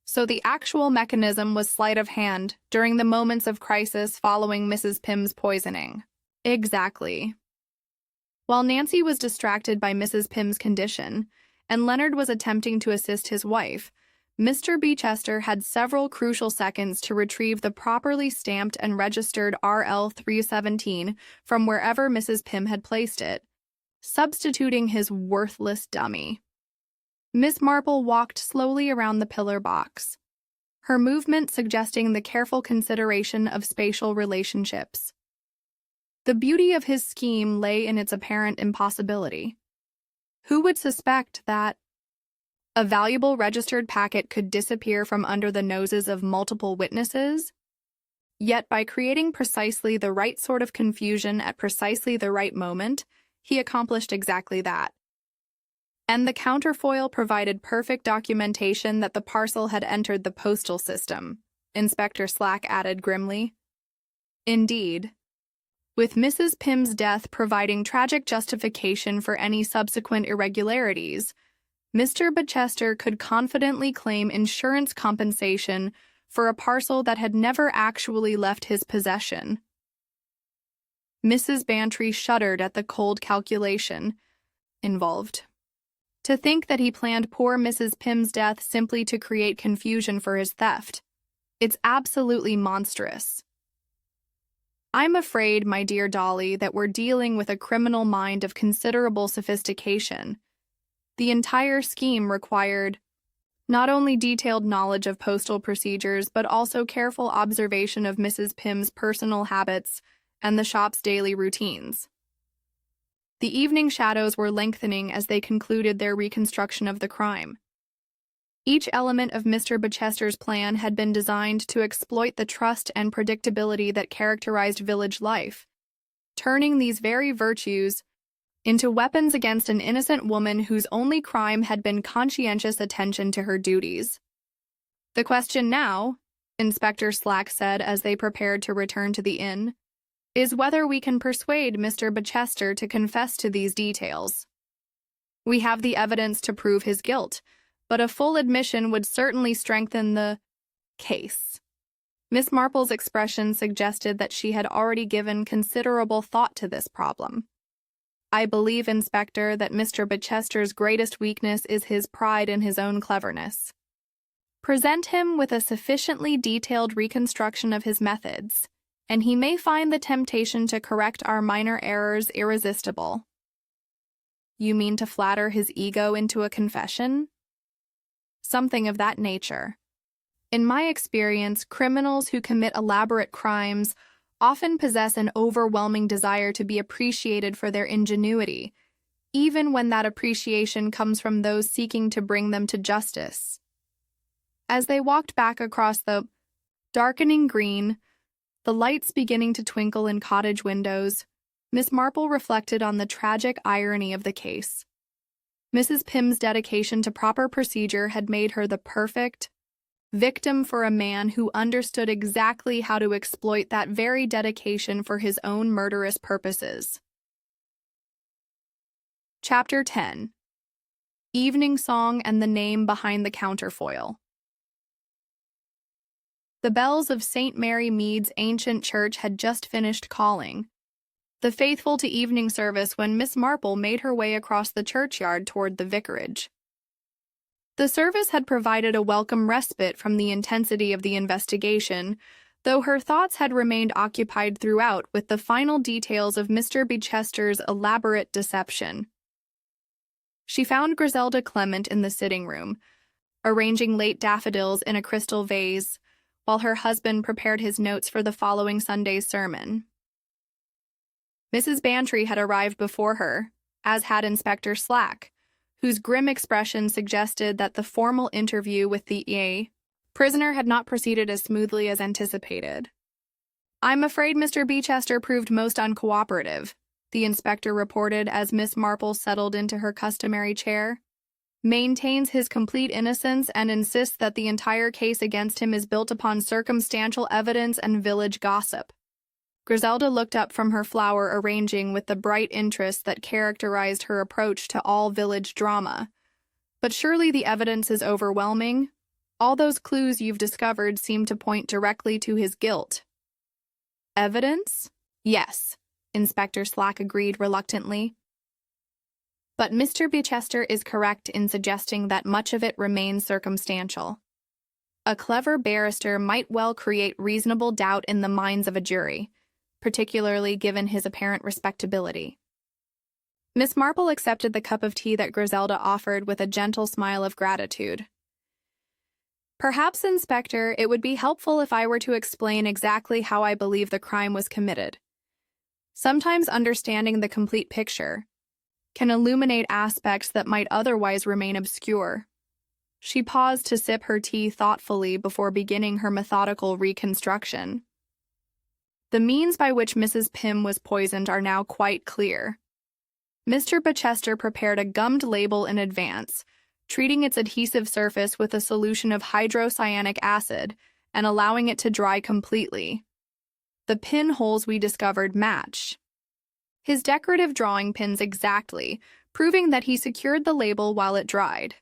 so the actual mechanism was sleight of hand during the moments of crisis following Mrs. Pym's poisoning. Exactly. While Nancy was distracted by Mrs. Pym's condition, and Leonard was attempting to assist his wife, Mr. Beechester had several crucial seconds to retrieve the properly stamped and registered RL 317 from wherever Mrs. Pym had placed it, substituting his worthless dummy. Miss Marple walked slowly around the pillar box, her movement suggesting the careful consideration of spatial relationships. The beauty of his scheme lay in its apparent impossibility. Who would suspect that a valuable registered packet could disappear from under the noses of multiple witnesses? Yet by creating precisely the right sort of confusion at precisely the right moment, he accomplished exactly that. And the counterfoil provided perfect documentation that the parcel had entered the postal system, Inspector Slack added grimly. Indeed. With Mrs. Pym's death providing tragic justification for any subsequent irregularities, Mr. Beechester could confidently claim insurance compensation for a parcel that had never actually left his possession. Mrs. Bantry shuddered at the cold calculation involved. To think that he planned poor Mrs. Pym's death simply to create confusion for his theft. It's absolutely monstrous. I'm afraid, my dear Dolly, that we're dealing with a criminal mind of considerable sophistication. The entire scheme required not only detailed knowledge of postal procedures, but also careful observation of Mrs. Pym's personal habits and the shop's daily routines. The evening shadows were lengthening as they concluded their reconstruction of the crime. Each element of Mr. Beechester's plan had been designed to exploit the trust and predictability that characterized village life, turning these very virtues into weapons against an innocent woman whose only crime had been conscientious attention to her duties. The question now, Inspector Slack said as they prepared to return to the inn, is whether we can persuade Mr. Beechester to confess to these details. We have the evidence to prove his guilt, but a full admission would certainly strengthen the case. Miss Marple's expression suggested that she had already given considerable thought to this problem. I believe, Inspector, that Mr. Beechester's greatest weakness is his pride in his own cleverness. Present him with a sufficiently detailed reconstruction of his methods, and he may find the temptation to correct our minor errors irresistible. You mean to flatter his ego into a confession? Something of that nature. In my experience, criminals who commit elaborate crimes often possess an overwhelming desire to be appreciated for their ingenuity, even when that appreciation comes from those seeking to bring them to justice. As they walked back across the darkening green, the lights beginning to twinkle in cottage windows, Miss Marple reflected on the tragic irony of the case. Mrs. Pym's dedication to proper procedure had made her the perfect victim for a man who understood exactly how to exploit that very dedication for his own murderous purposes. Chapter 10. Evening Song and the Name Behind the Counterfoil. The bells of St. Mary Mead's ancient church had just finished calling. the faithful to evening service when Miss Marple made her way across the churchyard toward the vicarage. The service had provided a welcome respite from the intensity of the investigation, though her thoughts had remained occupied throughout with the final details of Mr. Bechester's elaborate deception. She found Griselda Clement in the sitting room, arranging late daffodils in a crystal vase, while her husband prepared his notes for the following Sunday's sermon. Mrs. Bantry had arrived before her, as had Inspector Slack, whose grim expression suggested that the formal interview with the prisoner had not proceeded as smoothly as anticipated. "I'm afraid Mr. Beechester proved most uncooperative," the inspector reported as Miss Marple settled into her customary chair. "Maintains his complete innocence and insists that the entire case against him is built upon circumstantial evidence and village gossip." Griselda looked up from her flower arranging with the bright interest that characterized her approach to all village drama. "But surely the evidence is overwhelming? All those clues you've discovered seem to point directly to his guilt." "Evidence? Yes," Inspector Slack agreed reluctantly. "But Mr. Beechester is correct in suggesting that much of it remains circumstantial. A clever barrister might well create reasonable doubt in the minds of a jury, particularly given his apparent respectability." Miss Marple accepted the cup of tea that Griselda offered with a gentle smile of gratitude. "Perhaps, Inspector, it would be helpful if I were to explain exactly how I believe the crime was committed. Sometimes understanding the complete picture can illuminate aspects that might otherwise remain obscure." She paused to sip her tea thoughtfully before beginning her methodical reconstruction. "The means by which Mrs. Pym was poisoned are now quite clear. Mr. Beechester prepared a gummed label in advance, treating its adhesive surface with a solution of hydrocyanic acid and allowing it to dry completely. The pinholes we discovered match his decorative drawing pins exactly, proving that he secured the label while it dried."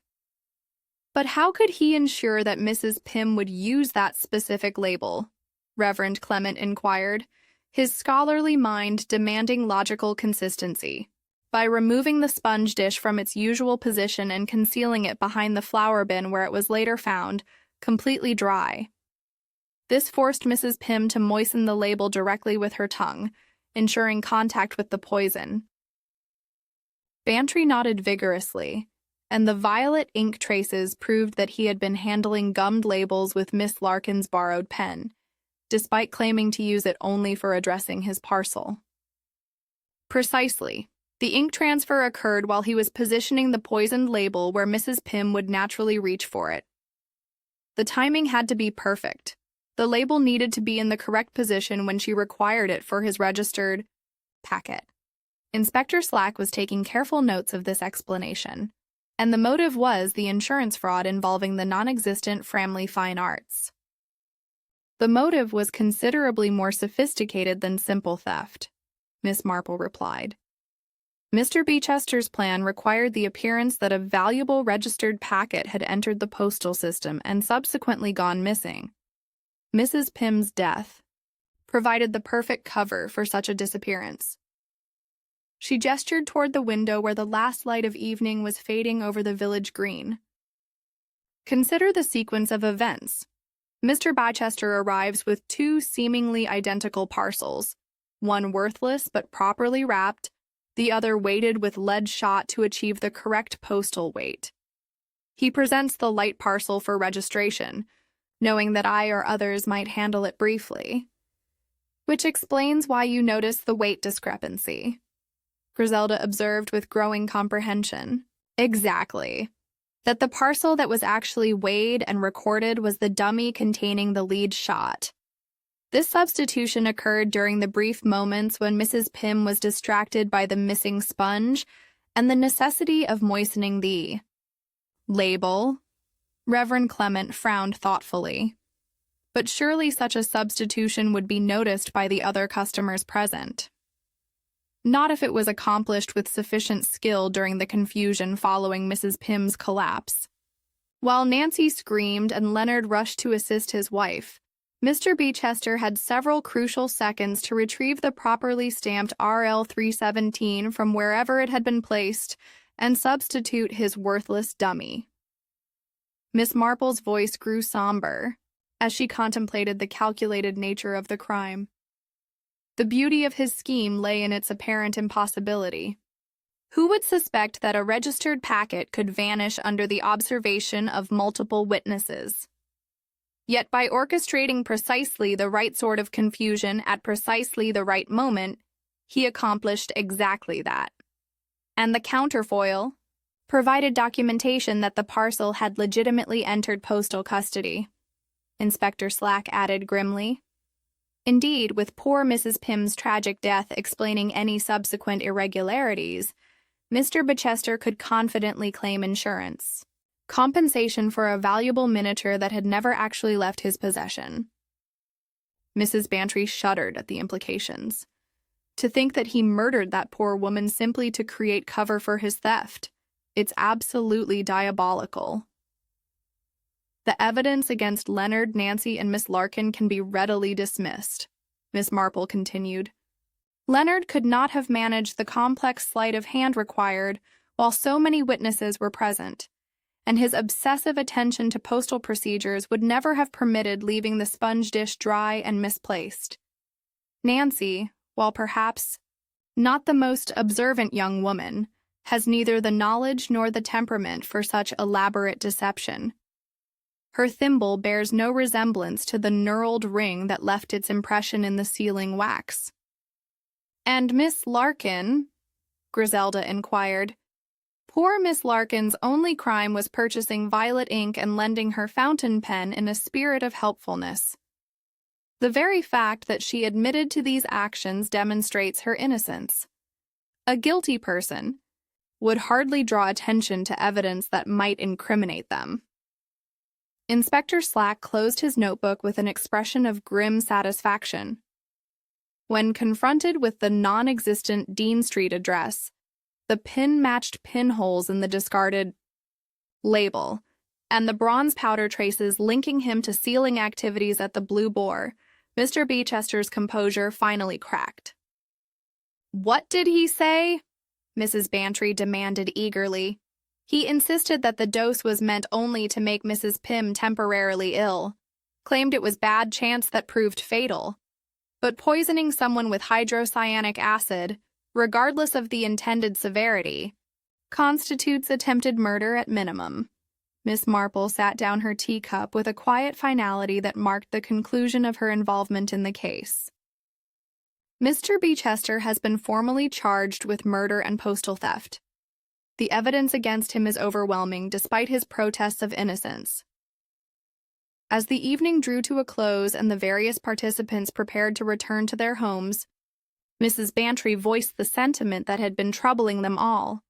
"But how could he ensure that Mrs. Pym would use that specific label?" Reverend Clement inquired, his scholarly mind demanding logical consistency. "By removing the sponge dish from its usual position and concealing it behind the flower bin where it was later found, completely dry. This forced Mrs. Pym to moisten the label directly with her tongue, ensuring contact with the poison." Bantry nodded vigorously, and the violet ink traces proved that he had been handling gummed labels with Miss Larkin's borrowed pen, despite claiming to use it only for addressing his parcel. "Precisely. The ink transfer occurred while he was positioning the poisoned label where Mrs. Pym would naturally reach for it. The timing had to be perfect. The label needed to be in the correct position when she required it for his registered packet." Inspector Slack was taking careful notes of this explanation, and the motive was the insurance fraud involving the non-existent Framley Fine Arts. "The motive was considerably more sophisticated than simple theft," Miss Marple replied. "Mr. Beechester's plan required the appearance that a valuable registered packet had entered the postal system and subsequently gone missing. Mrs. Pym's death provided the perfect cover for such a disappearance." She gestured toward the window where the last light of evening was fading over the village green. "Consider the sequence of events. Mr. Beechester arrives with two seemingly identical parcels, one worthless but properly wrapped, the other weighted with lead shot to achieve the correct postal weight. He presents the light parcel for registration, knowing that I or others might handle it briefly. Which explains why you notice the weight discrepancy," Griselda observed with growing comprehension. "Exactly. That the parcel that was actually weighed and recorded was the dummy containing the lead shot. This substitution occurred during the brief moments when Mrs. Pym was distracted by the missing sponge and the necessity of moistening the label." Reverend Clement frowned thoughtfully. "But surely such a substitution would be noticed by the other customers present." "Not if it was accomplished with sufficient skill during the confusion following Mrs. Pym's collapse." While Nancy screamed and Leonard rushed to assist his wife, Mr. Beechester had several crucial seconds to retrieve the properly stamped RL 317 from wherever it had been placed and substitute his worthless dummy. Miss Marple's voice grew somber as she contemplated the calculated nature of the crime. The beauty of his scheme lay in its apparent impossibility. Who would suspect that a registered packet could vanish under the observation of multiple witnesses? Yet by orchestrating precisely the right sort of confusion at precisely the right moment, he accomplished exactly that. And the counterfoil provided documentation that the parcel had legitimately entered postal custody, Inspector Slack added grimly. Indeed, with poor Mrs. Pym's tragic death explaining any subsequent irregularities, Mr. Beechester could confidently claim insurance. Compensation for a valuable miniature that had never actually left his possession. Mrs. Bantry shuddered at the implications. To think that he murdered that poor woman simply to create cover for his theft. It's absolutely diabolical. The evidence against Leonard, Nancy, and Miss Larkin can be readily dismissed, Miss Marple continued. Leonard could not have managed the complex sleight of hand required while so many witnesses were present, and his obsessive attention to postal procedures would never have permitted leaving the sponge dish dry and misplaced. Nancy, while perhaps not the most observant young woman, has neither the knowledge nor the temperament for such elaborate deception. Her thimble bears no resemblance to the knurled ring that left its impression in the sealing wax. And Miss Larkin? Griselda inquired. Poor Miss Larkin's only crime was purchasing violet ink and lending her fountain pen in a spirit of helpfulness. The very fact that she admitted to these actions demonstrates her innocence. A guilty person would hardly draw attention to evidence that might incriminate them. Inspector Slack closed his notebook with an expression of grim satisfaction. When confronted with the non-existent Dean Street address, the pin-matched pinholes in the discarded label, and the bronze powder traces linking him to sealing activities at the Blue Boar, Mr. Beechester's composure finally cracked. "What did he say?" Mrs. Bantry demanded eagerly. He insisted that the dose was meant only to make Mrs. Pym temporarily ill, claimed it was bad chance that proved fatal. But poisoning someone with hydrocyanic acid, regardless of the intended severity, constitutes attempted murder at minimum. Miss Marple sat down her teacup with a quiet finality that marked the conclusion of her involvement in the case. Mr. Beechester has been formally charged with murder and postal theft. The evidence against him is overwhelming, despite his protests of innocence. As the evening drew to a close and the various participants prepared to return to their homes, Mrs. Bantry voiced the sentiment that had been troubling them all.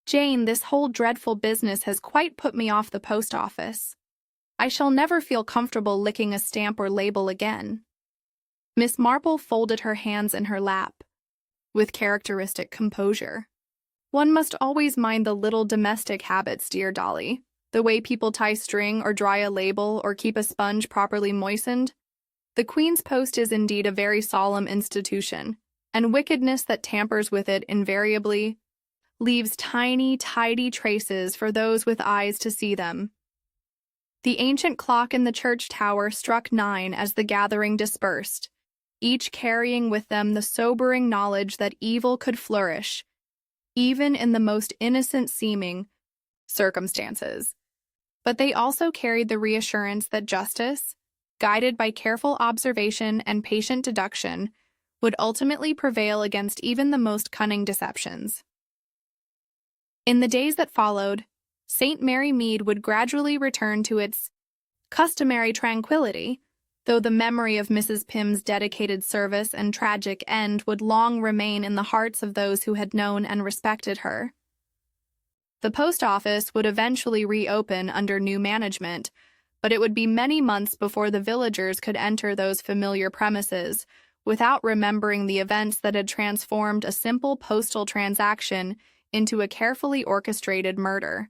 "Jane, this whole dreadful business has quite put me off the post office. I shall never feel comfortable licking a stamp or label again." Miss Marple folded her hands in her lap, with characteristic composure. "One must always mind the little domestic habits, dear Dolly. The way people tie string or dry a label or keep a sponge properly moistened. The Queen's Post is indeed a very solemn institution, and wickedness that tampers with it invariably leaves tiny, tidy traces for those with eyes to see them." The ancient clock in the church tower struck 9 as the gathering dispersed, each carrying with them the sobering knowledge that evil could flourish, even in the most innocent-seeming circumstances. But they also carried the reassurance that justice, guided by careful observation and patient deduction, would ultimately prevail against even the most cunning deceptions. In the days that followed, St. Mary Mead would gradually return to its customary tranquility, though the memory of Mrs. Pym's dedicated service and tragic end would long remain in the hearts of those who had known and respected her. The post office would eventually reopen under new management, but it would be many months before the villagers could enter those familiar premises without remembering the events that had transformed a simple postal transaction into a carefully orchestrated murder.